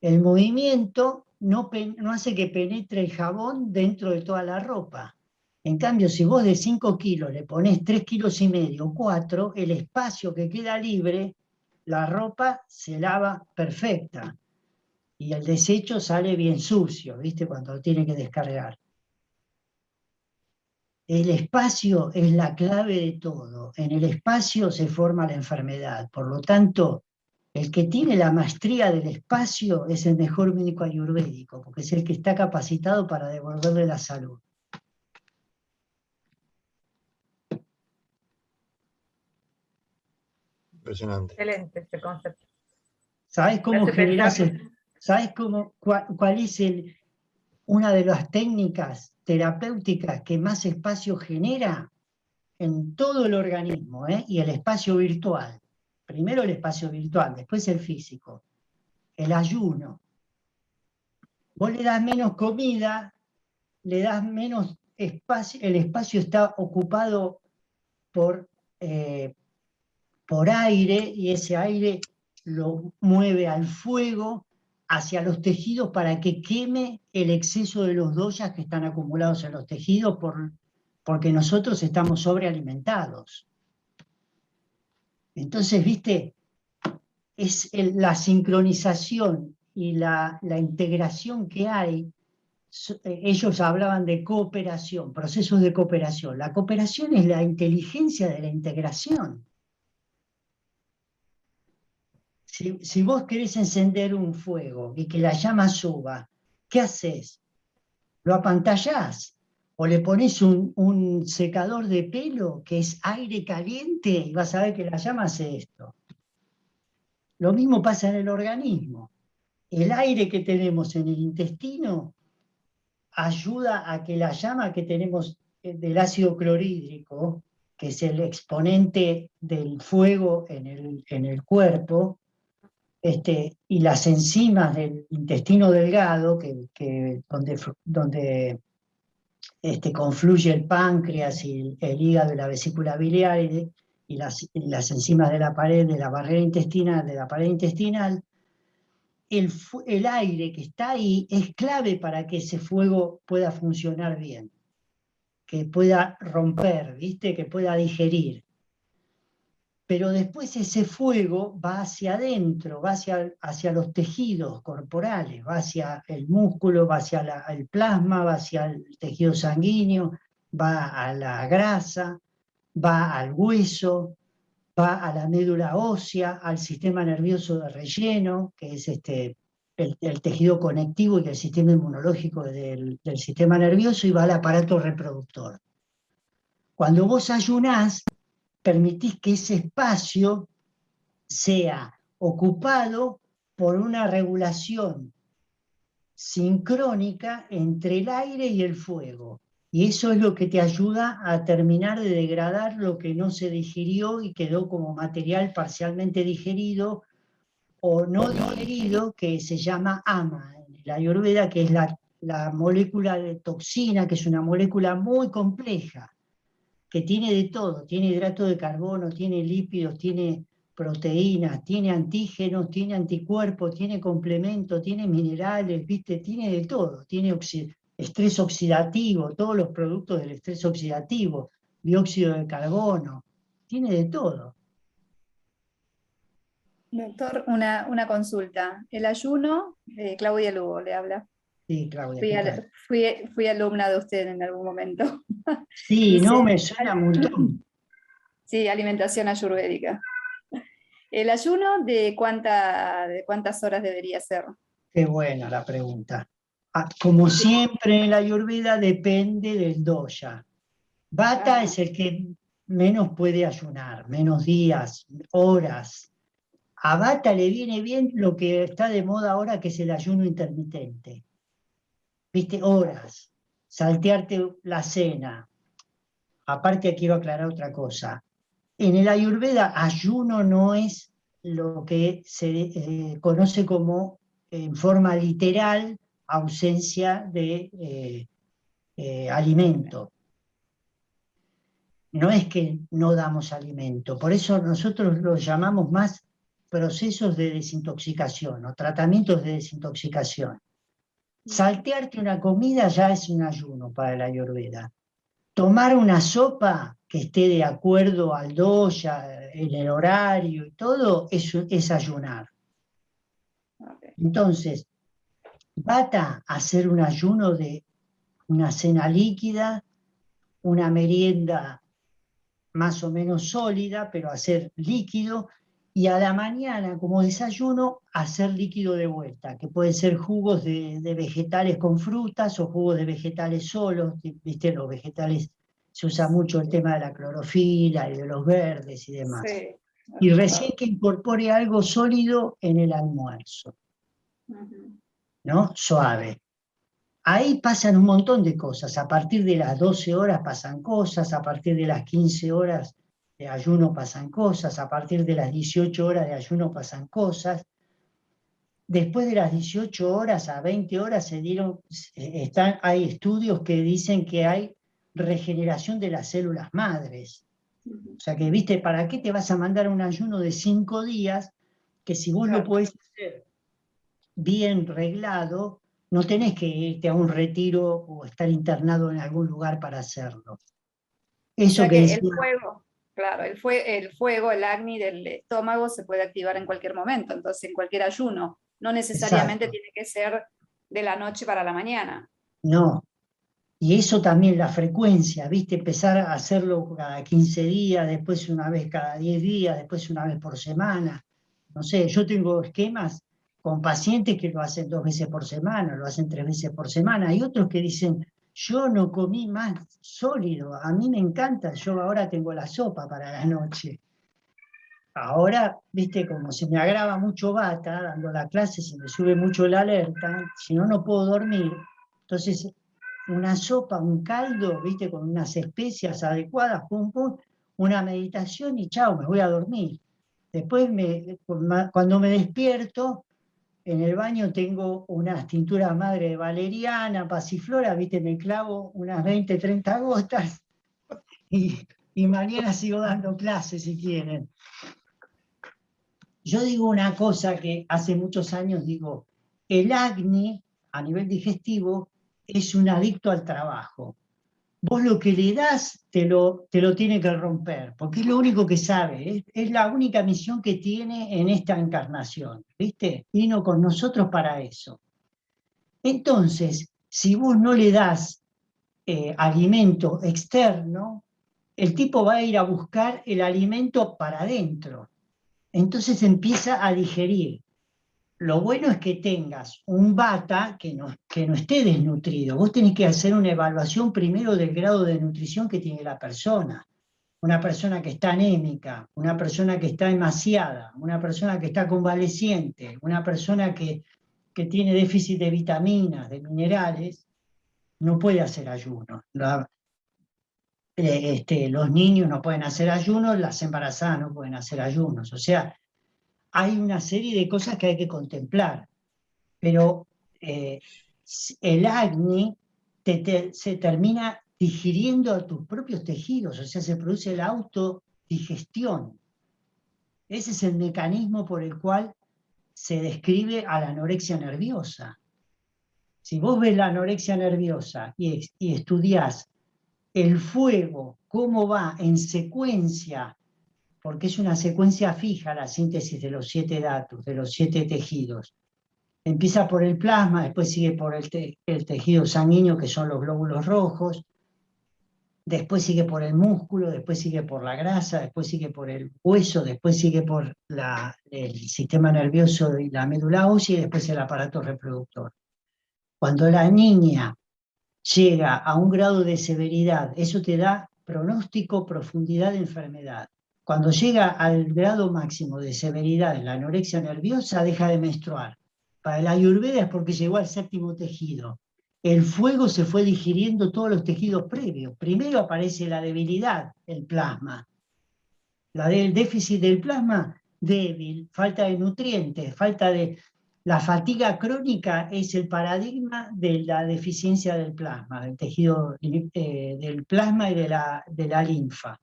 el movimiento no hace que penetre el jabón dentro de toda la ropa. En cambio, si vos de 5 kilos le ponés 3,5 kilos, 4, el espacio que queda libre, la ropa se lava perfecta. Y el desecho sale bien sucio, ¿viste? Cuando lo tiene que descargar. El espacio es la clave de todo. En el espacio se forma la enfermedad. Por lo tanto, el que tiene la maestría del espacio es el mejor médico ayurvédico, porque es el que está capacitado para devolverle la salud. Impresionante. Excelente este concepto. ¿Sabes cómo Hace generás? pensar. ¿Sabes cuál es una de las técnicas terapéuticas que más espacio genera en todo el organismo, y el espacio virtual? Primero el espacio virtual, después el físico. el ayuno. Vos le das menos comida, le das menos espacio, el espacio está ocupado por aire, y ese aire lo mueve al fuego hacia los tejidos para que queme el exceso de los doyas que están acumulados en los tejidos porque nosotros estamos sobrealimentados. Entonces, viste, es la sincronización y la integración que hay. Ellos hablaban de cooperación, procesos de cooperación. La cooperación es la inteligencia de la integración. Si vos querés encender un fuego y que la llama suba, ¿qué haces? Lo apantallás o le pones un secador de pelo que es aire caliente y vas a ver que la llama hace esto. Lo mismo pasa en el organismo. El aire que tenemos en el intestino ayuda a que la llama que tenemos del ácido clorhídrico, que es el exponente del fuego en el cuerpo, y las enzimas del intestino delgado, donde confluye el páncreas y el hígado y la vesícula biliar y las enzimas de la barrera intestinal, de la pared intestinal, el aire que está ahí es clave para que ese fuego pueda funcionar bien, que pueda romper, ¿viste? Que pueda digerir. Pero después ese fuego va hacia adentro, va hacia los tejidos corporales, va hacia el músculo, va hacia el plasma, va hacia el tejido sanguíneo, va a la grasa, va al hueso, va a la médula ósea, al sistema nervioso de relleno, que es el tejido conectivo y el sistema inmunológico del sistema nervioso, y va al aparato reproductor. Cuando vos ayunás, permitís que ese espacio sea ocupado por una regulación sincrónica entre el aire y el fuego. Y eso es lo que te ayuda a terminar de degradar lo que no se digirió y quedó como material parcialmente digerido o no digerido, que se llama ama en la Ayurveda, que es la molécula de toxina, que es una molécula muy compleja, que tiene de todo, tiene hidrato de carbono, tiene lípidos, tiene proteínas, tiene antígenos, tiene anticuerpos, tiene complementos, tiene minerales, ¿viste? Tiene de todo, tiene estrés oxidativo, todos los productos del estrés oxidativo, dióxido de carbono, tiene de todo. Doctor, una consulta. El ayuno, Claudia Lugo le habla. Sí, Claudia. Fui alumna de usted en algún momento. Sí, Dice, no, me suena un montón. Sí, alimentación ayurvédica. ¿El ayuno de cuántas horas debería ser? Qué buena la pregunta. Como siempre en la Ayurveda depende del dosha. Vata es el que menos puede ayunar, menos días, horas. A Vata le viene bien lo que está de moda ahora, que es el ayuno intermitente. ¿Viste? Horas. Saltearte la cena. Aparte quiero aclarar otra cosa. En el Ayurveda, ayuno no es lo que se conoce como, en forma literal, ausencia de alimento. No es que no damos alimento, por eso nosotros lo llamamos más procesos de desintoxicación o tratamientos de desintoxicación. Saltearte una comida ya es un ayuno para la Ayurveda. Tomar una sopa que esté de acuerdo al dosha, en el horario y todo, es ayunar. Entonces, Vata hacer un ayuno de una cena líquida, una merienda más o menos sólida, pero hacer líquido, y a la mañana como desayuno hacer líquido de vuelta, que pueden ser jugos de vegetales con frutas o jugos de vegetales solos. Viste, los vegetales se usa mucho el tema de la clorofila y de los verdes y demás. Sí. Y recién que incorpore algo sólido en el almuerzo, ¿no? Suave. Ahí pasan un montón de cosas. A partir de las 12 horas pasan cosas, a partir de las 15 horas de ayuno pasan cosas, a partir de las 18 horas de ayuno pasan cosas. después de las 18 horas a 20 horas hay estudios que dicen que hay regeneración de las células madres. O sea que, viste, ¿para qué te vas a mandar un ayuno de 5 días que si vos lo podés hacer bien reglado, no tenés que irte a un retiro o estar internado en algún lugar para hacerlo? O Eso sea que que decía, el fuego, claro, el fuego, el acné del estómago se puede activar en cualquier momento, entonces en cualquier ayuno. No necesariamente exacto, tiene que ser de la noche para la mañana. no. Y eso también, la frecuencia, ¿viste? Empezar a hacerlo cada 15 días, después una vez cada 10 días, después una vez por semana. No sé, yo tengo esquemas con pacientes que lo hacen 2 veces por semana, lo hacen 3 veces por semana. Hay otros que dicen, yo no comí más sólido, a mí me encanta, yo ahora tengo la sopa para la noche. Ahora, viste, como se me agrava mucho bata, dando la clase, se me sube mucho la alerta, si no, no puedo dormir. Entonces, una sopa, un caldo, viste, con unas especias adecuadas, pum, pum, una meditación y chao, me voy a dormir. Después, cuando me despierto, en el baño tengo unas tinturas madre de valeriana, pasiflora, viste, me clavo unas 20, 30 gotas y mañana sigo dando clases si quieren. Yo digo una cosa que hace muchos años digo, el acné a nivel digestivo es un adicto al trabajo. Vos lo que le das te lo tiene que romper, porque es lo único que sabe, es la única misión que tiene en esta encarnación, ¿viste? Vino con nosotros para eso. Entonces, si vos no le das alimento externo, el tipo va a ir a buscar el alimento para adentro. Entonces empieza a digerir. Lo bueno es que tengas un bata que no esté desnutrido. Vos tenés que hacer una evaluación primero del grado de nutrición que tiene la persona. Una persona que está anémica, una persona que está emaciada, una persona que está convaleciente, una persona que tiene déficit de vitaminas, de minerales, no puede hacer ayuno. Los niños no pueden hacer ayunos, las embarazadas no pueden hacer ayunos. O sea, hay una serie de cosas que hay que contemplar, pero el acné se termina digiriendo a tus propios tejidos, o sea, se produce la autodigestión. Ese es el mecanismo por el cual se describe a la anorexia nerviosa. Si vos ves la anorexia nerviosa y estudiás el fuego, cómo va en secuencia, porque es una secuencia fija la síntesis de los 7 datos, de los 7 tejidos. Empieza por el plasma, después sigue por el tejido sanguíneo, que son los glóbulos rojos, después sigue por el músculo, después sigue por la grasa, después sigue por el hueso, después sigue por el sistema nervioso y la médula ósea, y después el aparato reproductor. Cuando la niña llega a un grado de severidad, eso te da pronóstico, profundidad de enfermedad. Cuando llega al grado máximo de severidad en la anorexia nerviosa, deja de menstruar. Para la Ayurveda es porque llegó al 7º tejido. El fuego se fue digiriendo todos los tejidos previos. Primero aparece la debilidad, el plasma. La del déficit del plasma, débil, falta de nutrientes, la fatiga crónica es el paradigma de la deficiencia del plasma, del tejido del plasma y de la linfa.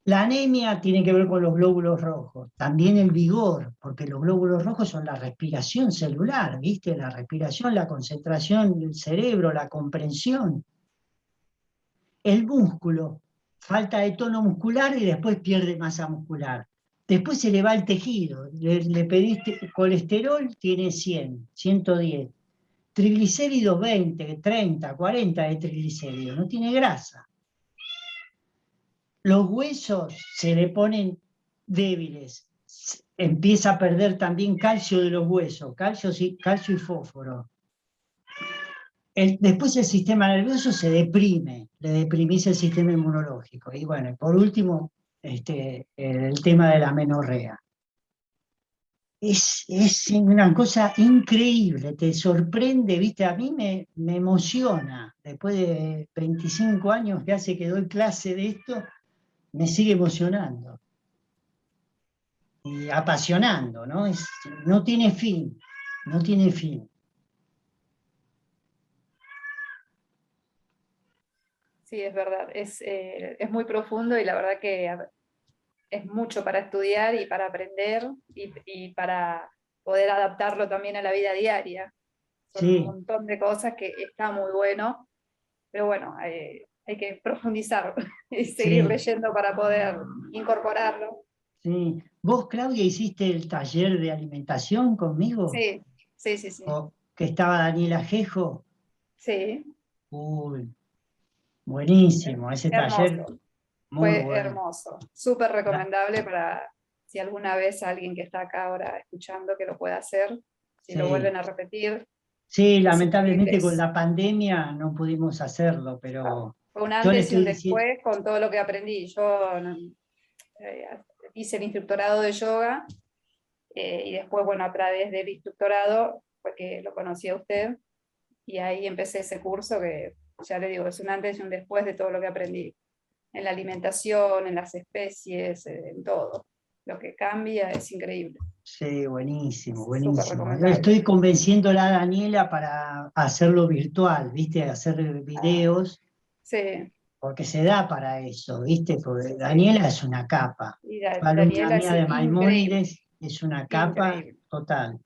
La anemia tiene que ver con los glóbulos rojos, también el vigor, porque los glóbulos rojos son la respiración celular, ¿viste? La respiración, la concentración del cerebro, la comprensión. El músculo, falta de tono muscular y después pierde masa muscular. Después se le va el tejido, le pediste colesterol, tiene 100, 110. Triglicéridos 20, 30, 40 de triglicéridos, no tiene grasa. Los huesos se le ponen débiles, empieza a perder también calcio de los huesos, calcio y fósforo. Después el sistema nervioso se deprime, le deprimís el sistema inmunológico. Y bueno, por último, el tema de la amenorrea. Es una cosa increíble, te sorprende, ¿viste? A mí me emociona. Después de 25 años que hace que doy clase de esto, me sigue emocionando. y apasionando, ¿no? No tiene fin, no tiene fin. Sí, es verdad, es muy profundo y la verdad que es mucho para estudiar y para aprender y para poder adaptarlo también a la vida diaria. Son un Sí, montón de cosas que está muy bueno, pero bueno, hay que profundizar y seguir sí, leyendo para poder incorporarlo. sí. ¿Vos, Claudia, hiciste el taller de alimentación conmigo? Sí, sí, sí, sí. Que estaba Daniela Jejo. Sí, Uy, buenísimo, ese taller, hermoso. muy Fue bueno. hermoso, súper recomendable para si alguna vez alguien que está acá ahora escuchando que lo pueda hacer, si lo Sí, vuelven a repetir, sí, es increíble. lamentablemente con la pandemia no pudimos hacerlo, pero Fue un yo le antes y un estoy diciendo, después con todo lo que aprendí. Yo hice el instructorado de yoga y después, bueno, a través del instructorado fue que lo conocí a usted y ahí empecé ese curso que, ya le digo, es un antes y un después de todo lo que aprendí. En la alimentación, en las especies, en todo. Lo que cambia es increíble. sí, buenísimo, Súper buenísimo. Yo recomendable. estoy convenciéndola a Daniela para hacerlo virtual, ¿viste? Hacer Ah, videos, sí, porque se da para eso, ¿viste? Porque sí. Daniela es una capa. Y Fue alumna Daniela es mía de increíble, Maimónides, es una capa increíble. total.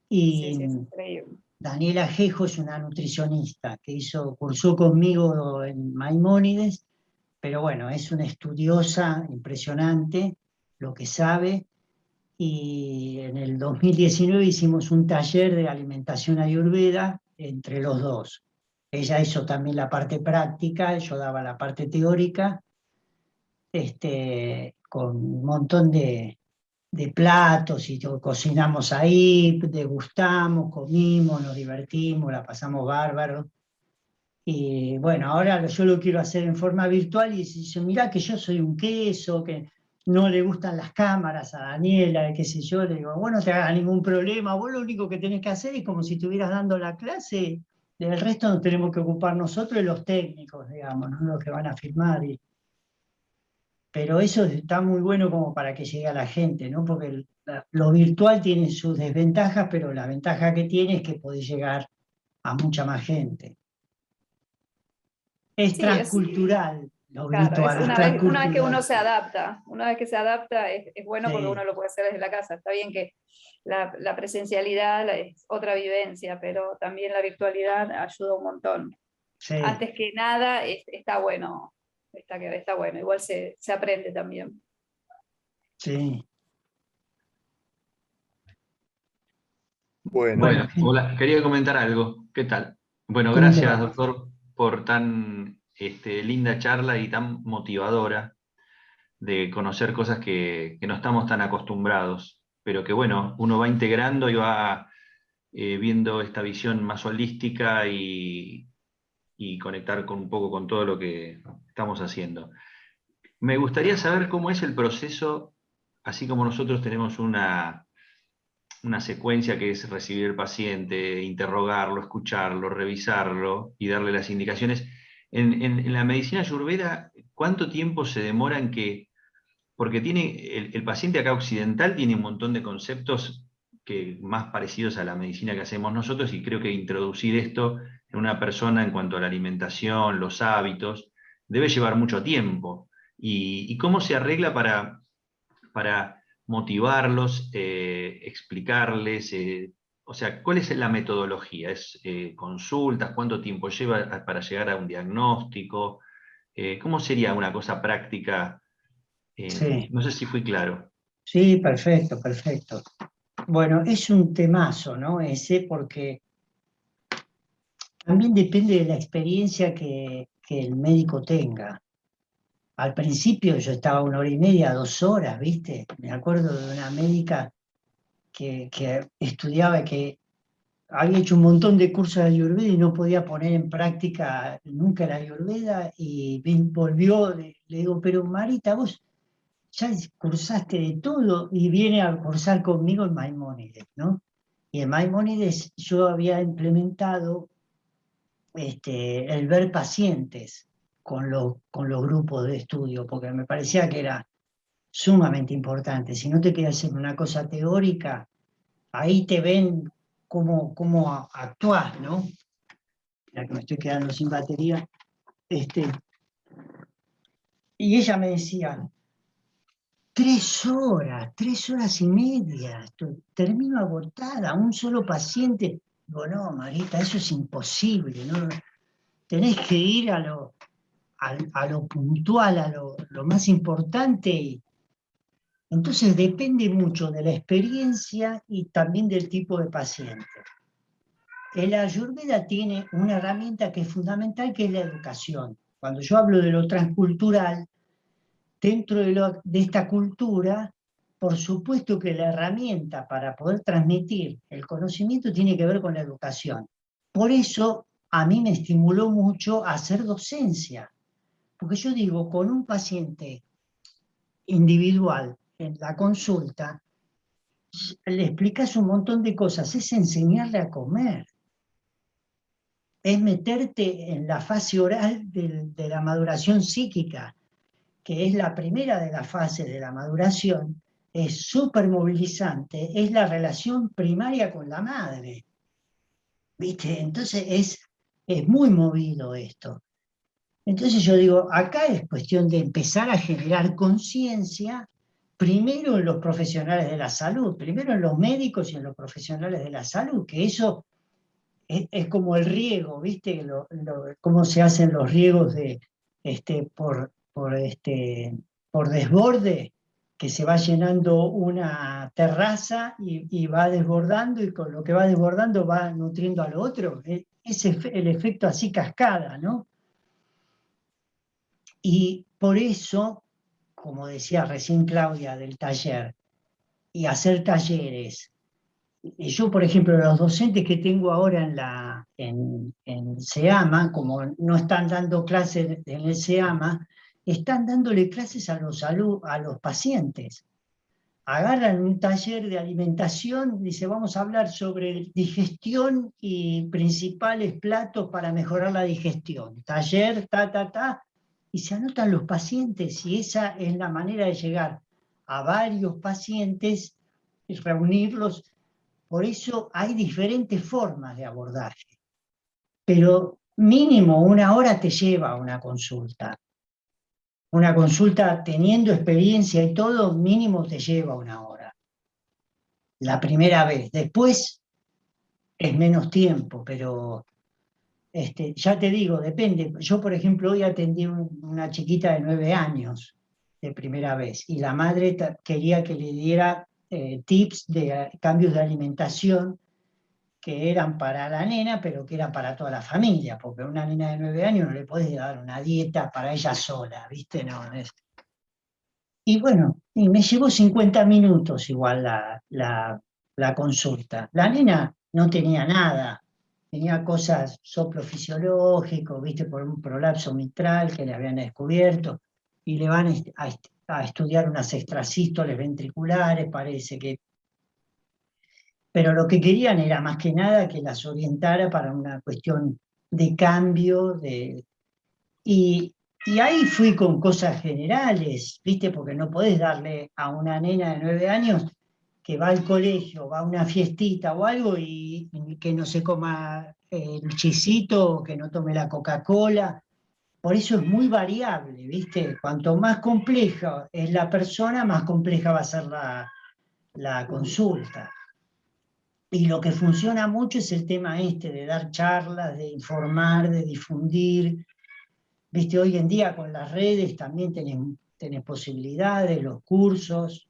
Sí, Y sí, es increíble. Daniela Jejo es una nutricionista que cursó conmigo en Maimónides, pero bueno, es una estudiosa impresionante, lo que sabe, y en el 2019 hicimos un taller de alimentación ayurveda entre los dos. Ella hizo también la parte práctica, yo daba la parte teórica, con un montón de platos y cocinamos ahí, degustamos, comimos, nos divertimos, la pasamos bárbaro. Y bueno, ahora yo lo quiero hacer en forma virtual y dice, mirá que yo soy un queso, que no le gustan las cámaras a Daniela, qué sé yo, le digo, bueno, no te hagas ningún problema, vos lo único que tenés que hacer es como si estuvieras dando la clase, del resto nos tenemos que ocupar nosotros y los técnicos, digamos, ¿no? Los que van a filmar. Pero eso está muy bueno como para que llegue a la gente, ¿no? Porque lo virtual tiene sus desventajas, pero la ventaja que tiene es que podés llegar a mucha más gente. Es Sí, es, transcultural lo claro, es virtual, es una vez que uno transcultural. se adapta, una vez que se adapta es bueno porque Sí, uno lo puede hacer desde la casa. Está bien que la presencialidad es otra vivencia, pero también la virtualidad ayuda un montón. sí, Antes que nada, está bueno, está bueno, igual se aprende también. sí. Bueno, Bueno, Bueno, hola, quería comentar algo. ¿Qué tal? Bueno, ¿cómo te gracias, va? doctor, por tan linda charla y tan motivadora de conocer cosas que no estamos tan acostumbrados, pero que bueno, uno va integrando y va viendo esta visión más holística y conectar con un poco con todo lo que estamos haciendo. Me gustaría saber cómo es el proceso, así como nosotros tenemos una secuencia que es recibir el paciente, interrogarlo, escucharlo, revisarlo y darle las indicaciones. En la medicina ayurveda, ¿cuánto tiempo se demora en que, porque tiene el paciente acá occidental tiene un montón de conceptos más parecidos a la medicina que hacemos nosotros, y creo que introducir esto en una persona en cuanto a la alimentación, los hábitos, debe llevar mucho tiempo? ¿Y cómo se arregla para motivarlos, explicarles? O sea, ¿cuál es la metodología? ¿Es consultas? ¿Cuánto tiempo lleva para llegar a un diagnóstico? ¿Cómo sería una cosa práctica? Sí, No sé si fui claro. sí, perfecto, perfecto. Bueno, es un temazo, ¿no? Ese porque también depende de la experiencia que el médico tenga. Al principio yo estaba 1 hora y media, 2 horas, ¿viste? Me acuerdo de una médica que estudiaba, que había hecho un montón de cursos de Ayurveda y no podía poner en práctica nunca la Ayurveda y volvió, le digo, pero Marita, vos ya cursaste de todo y viene a cursar conmigo en Maimónides, ¿no? Y en Maimónides yo había implementado el ver pacientes con los grupos de estudio, porque me parecía que era sumamente importante. Si no te quedas en una cosa teórica, ahí te ven cómo actuás, ¿no? Ya que me estoy quedando sin batería. Y ella me decía, 3 horas y media, termino agotada, un solo paciente. Digo, no, Marita, eso es imposible, ¿no? Tenés que ir a lo puntual, a lo más importante. Entonces depende mucho de la experiencia y también del tipo de paciente. El Ayurveda tiene una herramienta que es fundamental, que es la educación. Cuando yo hablo de lo transcultural, dentro de esta cultura, por supuesto que la herramienta para poder transmitir el conocimiento tiene que ver con la educación. Por eso a mí me estimuló mucho a hacer docencia, porque yo digo, con un paciente individual en la consulta, le explicas un montón de cosas, es enseñarle a comer, es meterte en la fase oral de la maduración psíquica, que es la primera de las fases de la maduración, es súper movilizante, es la relación primaria con la madre. ¿Viste? Entonces es muy movido esto. Entonces yo digo, acá es cuestión de empezar a generar conciencia, primero en los profesionales de la salud, primero en los médicos y en los profesionales de la salud, que eso es como el riego, ¿viste? Cómo se hacen los riegos por desborde, que se va llenando una terraza y va desbordando, y con lo que va desbordando va nutriendo al otro. Es el efecto así cascada, ¿no? Y por eso, como decía recién Claudia del taller, y hacer talleres. Y yo, por ejemplo, los docentes que tengo ahora en SEAMA, como no están dando clases en el SEAMA, están dándole clases a los pacientes. Agarran un taller de alimentación, dice, vamos a hablar sobre digestión y principales platos para mejorar la digestión. Taller, y se anotan los pacientes, y esa es la manera de llegar a varios pacientes y reunirlos. Por eso hay diferentes formas de abordaje, pero mínimo 1 hora te lleva a una consulta. Una consulta teniendo experiencia y todo, mínimo te lleva 1 hora. La primera vez. Después es menos tiempo, pero ya te digo, depende. Yo, por ejemplo, hoy atendí una chiquita de 9 años de primera vez, y la madre quería que le diera tips de cambios de alimentación que eran para la nena, pero que eran para toda la familia, porque a una nena de 9 años no le podés dar una dieta para ella sola, ¿viste? No, y bueno, y me llevó 50 minutos igual la consulta. La nena no tenía nada, tenía cosas, soplo fisiológico, ¿viste? Por un prolapso mitral que le habían descubierto, y le van a estudiar unas extrasístoles ventriculares, parece que. Pero lo que querían era más que nada que las orientara para una cuestión de cambio, y ahí fui con cosas generales, ¿viste? Porque no podés darle a una nena de 9 años que va al colegio, va a una fiestita o algo, y que no se coma el chisito, o que no tome la Coca-Cola. Por eso es muy variable, ¿viste? Cuanto más compleja es la persona, más compleja va a ser la consulta. Y lo que funciona mucho es el tema de dar charlas, de informar, de difundir. Viste, hoy en día con las redes también tenés posibilidades, los cursos.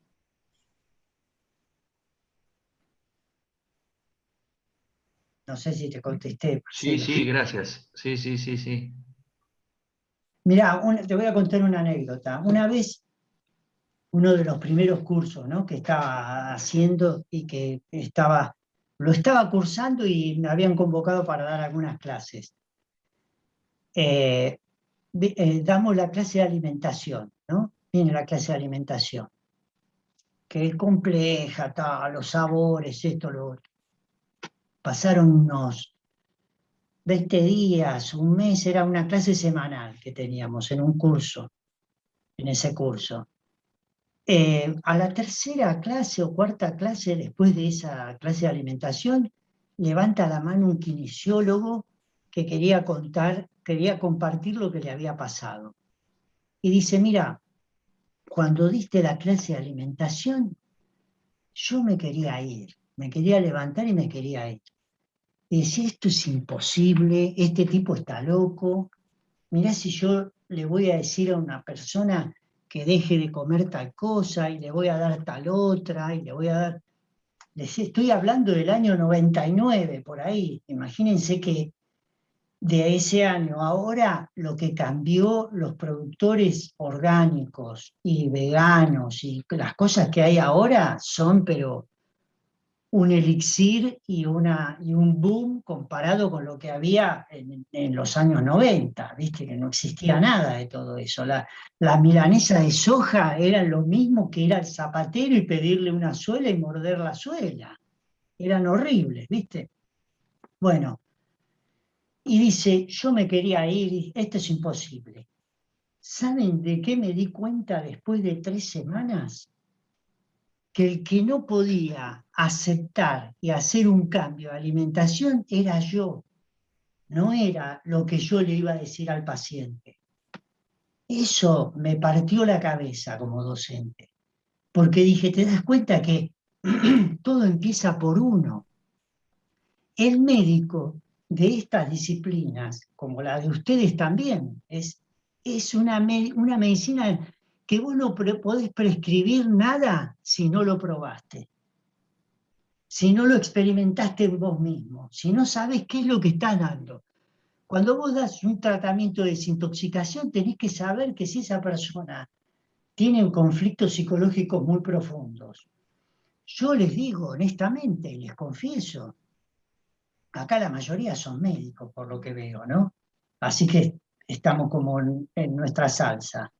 No sé si te contesté. Sí, sí, gracias. Sí, sí, sí, sí. Mirá, te voy a contar una anécdota. Una vez, uno de los primeros cursos, ¿no?, que estaba haciendo y que lo estaba cursando, y me habían convocado para dar algunas clases. Damos la clase de alimentación, ¿no? Viene la clase de alimentación, que es compleja, los sabores, esto, lo otro. Pasaron unos 20 días, un mes, era una clase semanal que teníamos en un curso, en ese curso. A la tercera clase o cuarta clase, después de esa clase de alimentación, levanta la mano un kinesiólogo que quería compartir lo que le había pasado. Y dice, mira, cuando diste la clase de alimentación, yo me quería ir, me quería levantar y me quería ir. Y decía, esto es imposible, este tipo está loco. Mirá si yo le voy a decir a una persona que deje de comer tal cosa y le voy a dar tal otra y le voy a dar... Estoy hablando del año 99, por ahí. Imagínense que de ese año a ahora lo que cambió los productores orgánicos y veganos y las cosas que hay ahora son, pero un elixir y un boom comparado con lo que había en los años 90, ¿viste? Que no existía nada de todo eso. La milanesa de soja era lo mismo que ir al zapatero y pedirle una suela y morder la suela. Eran horribles, ¿viste? Bueno, y dice, yo me quería ir, esto es imposible. ¿Saben de qué me di cuenta después de 3 semanas? Que el que no podía aceptar y hacer un cambio de alimentación era yo, no era lo que yo le iba a decir al paciente. Eso me partió la cabeza como docente, porque dije, te das cuenta que todo empieza por uno. El médico de estas disciplinas, como la de ustedes también, es una medicina que vos no podés prescribir nada si no lo probaste. Si no lo experimentaste vos mismo, si no sabes qué es lo que estás dando. Cuando vos das un tratamiento de desintoxicación, tenés que saber que si esa persona tiene conflictos psicológicos muy profundos. Yo les digo honestamente, les confieso, acá la mayoría son médicos, por lo que veo, ¿no? Así que estamos como en nuestra salsa.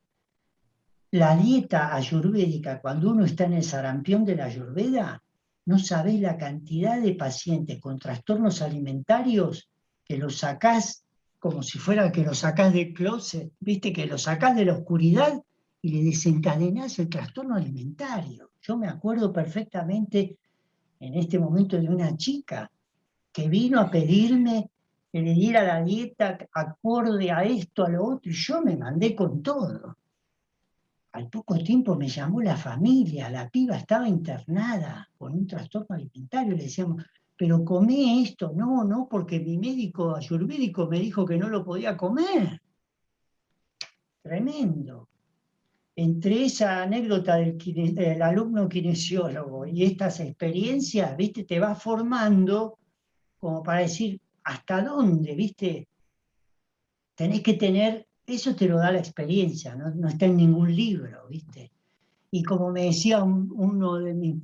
La dieta ayurvédica, cuando uno está en el sarampión de la ayurveda, no sabés la cantidad de pacientes con trastornos alimentarios que los sacás como si fuera que los sacás del closet, viste, que los sacás de la oscuridad y le desencadenás el trastorno alimentario. Yo me acuerdo perfectamente en este momento de una chica que vino a pedirme que le diera la dieta acorde a esto, a lo otro, y yo me mandé con todo. Al poco tiempo me llamó la familia, la piba estaba internada con un trastorno alimentario, le decíamos, pero comé esto, no, porque mi médico ayurvédico me dijo que no lo podía comer. Tremendo. Entre esa anécdota del alumno kinesiólogo y estas experiencias, viste, te va formando como para decir, ¿hasta dónde, viste? Tenés que tener, eso te lo da la experiencia, no está en ningún libro, viste. Y como me decía uno de mis,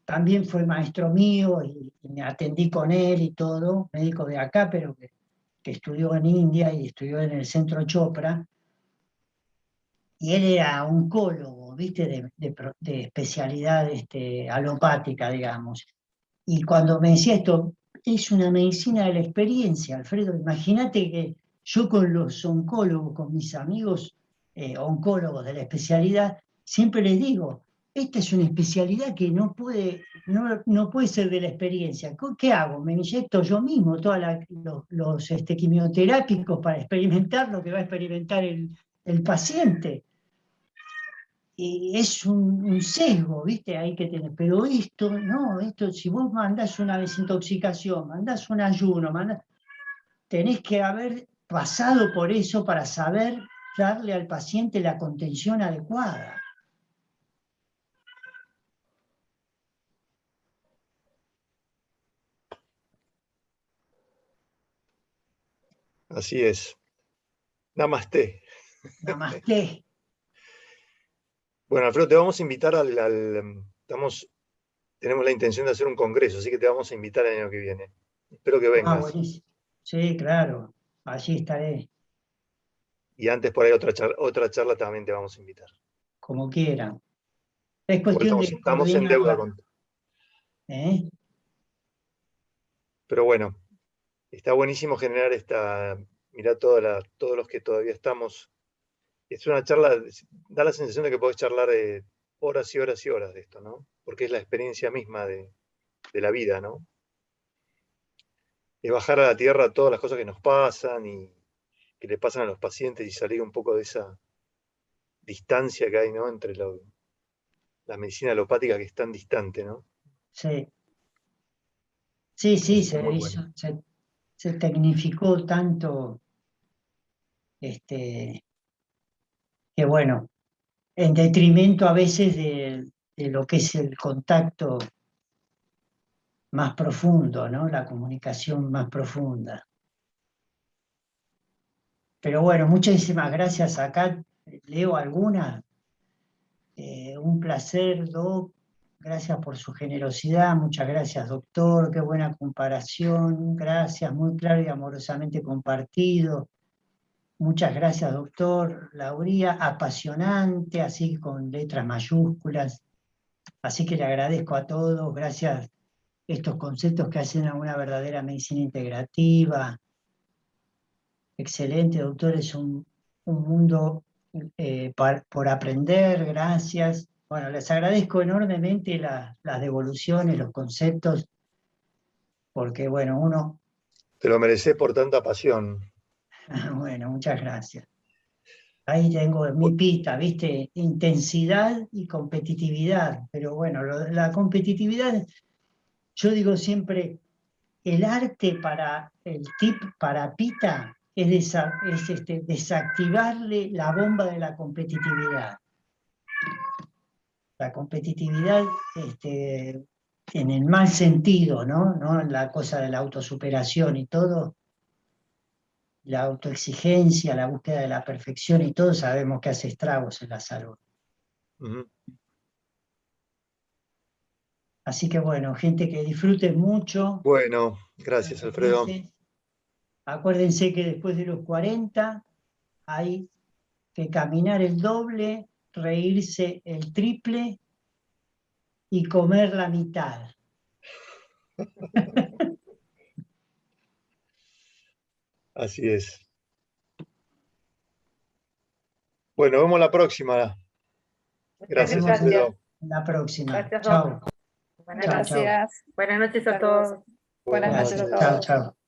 también fue maestro mío y me atendí con él y todo, médico de acá, pero que estudió en India y estudió en el centro Chopra, y él era oncólogo, ¿viste? De especialidad alopática, digamos. Y cuando me decía esto, es una medicina de la experiencia, Alfredo. Imagínate que yo con los oncólogos, con mis amigos oncólogos de la especialidad, siempre les digo, esta es una especialidad que no puede ser de la experiencia. ¿Qué hago? Me inyecto yo mismo todos los quimioterápicos para experimentar lo que va a experimentar el paciente. Y es un sesgo, ¿viste? Hay que tener. Pero esto, no, si vos mandás una desintoxicación, mandás un ayuno, tenés que haber pasado por eso para saber darle al paciente la contención adecuada. Así es. Namaste. Namaste. Bueno, Alfredo, te vamos a invitar tenemos la intención de hacer un congreso, así que te vamos a invitar el año que viene. Espero que vengas. Buenísimo. Sí, claro. Allí estaré. Y antes por ahí otra charla también te vamos a invitar. Como quieran. Es Igual cuestión de estamos en deuda coordinarla. con... Pero bueno, está buenísimo generar mirá todos los que todavía estamos. Es una charla, da la sensación de que podés charlar horas y horas y horas de esto, ¿no? Porque es la experiencia misma de la vida, ¿no? Es bajar a la tierra todas las cosas que nos pasan y que le pasan a los pacientes y salir un poco de esa distancia que hay, ¿no? Entre la medicina alopática que es tan distante, ¿no? Sí, sí, sí, Así que muy bueno. se tecnificó tanto, que bueno, en detrimento a veces de lo que es el contacto más profundo, ¿no? La comunicación más profunda. Pero bueno, muchísimas gracias. Acá leo algunas. Un placer, Doc. Gracias por su generosidad. Muchas gracias, doctor. Qué buena comparación. Gracias, muy claro y amorosamente compartido. Muchas gracias, doctor. Lauría, apasionante, así con letras mayúsculas. Así que le agradezco a todos. Gracias estos conceptos que hacen a una verdadera medicina integrativa. Excelente, doctor. Es un mundo por aprender. Gracias. Bueno, les agradezco enormemente las devoluciones, los conceptos, porque bueno, uno, Te lo mereces por tanta pasión. bueno, muchas gracias. Ahí tengo mi pita, ¿viste? Intensidad y competitividad. Pero bueno, la competitividad, yo digo siempre, el arte para el tip para pita es, desactivarle la bomba de la competitividad. La competitividad en el mal sentido, ¿no? No la cosa de la autosuperación y todo, la autoexigencia, la búsqueda de la perfección y todo, sabemos que hace estragos en la salud. Ujú. Así que bueno, gente, que disfrute mucho. Bueno, gracias, Alfredo. Acuérdense que después de los 40 hay que caminar el doble, reírse el triple y comer la mitad. Así es. Bueno, vemos la próxima. Muchas Gracias, Nos vemos Alfredo. en la próxima. Gracias, Chao. Doc. Buenas noches. Chao. Gracias. Buenas noches a Saludos. todos. Buenas noches a Gracias. todos. Chao, chao.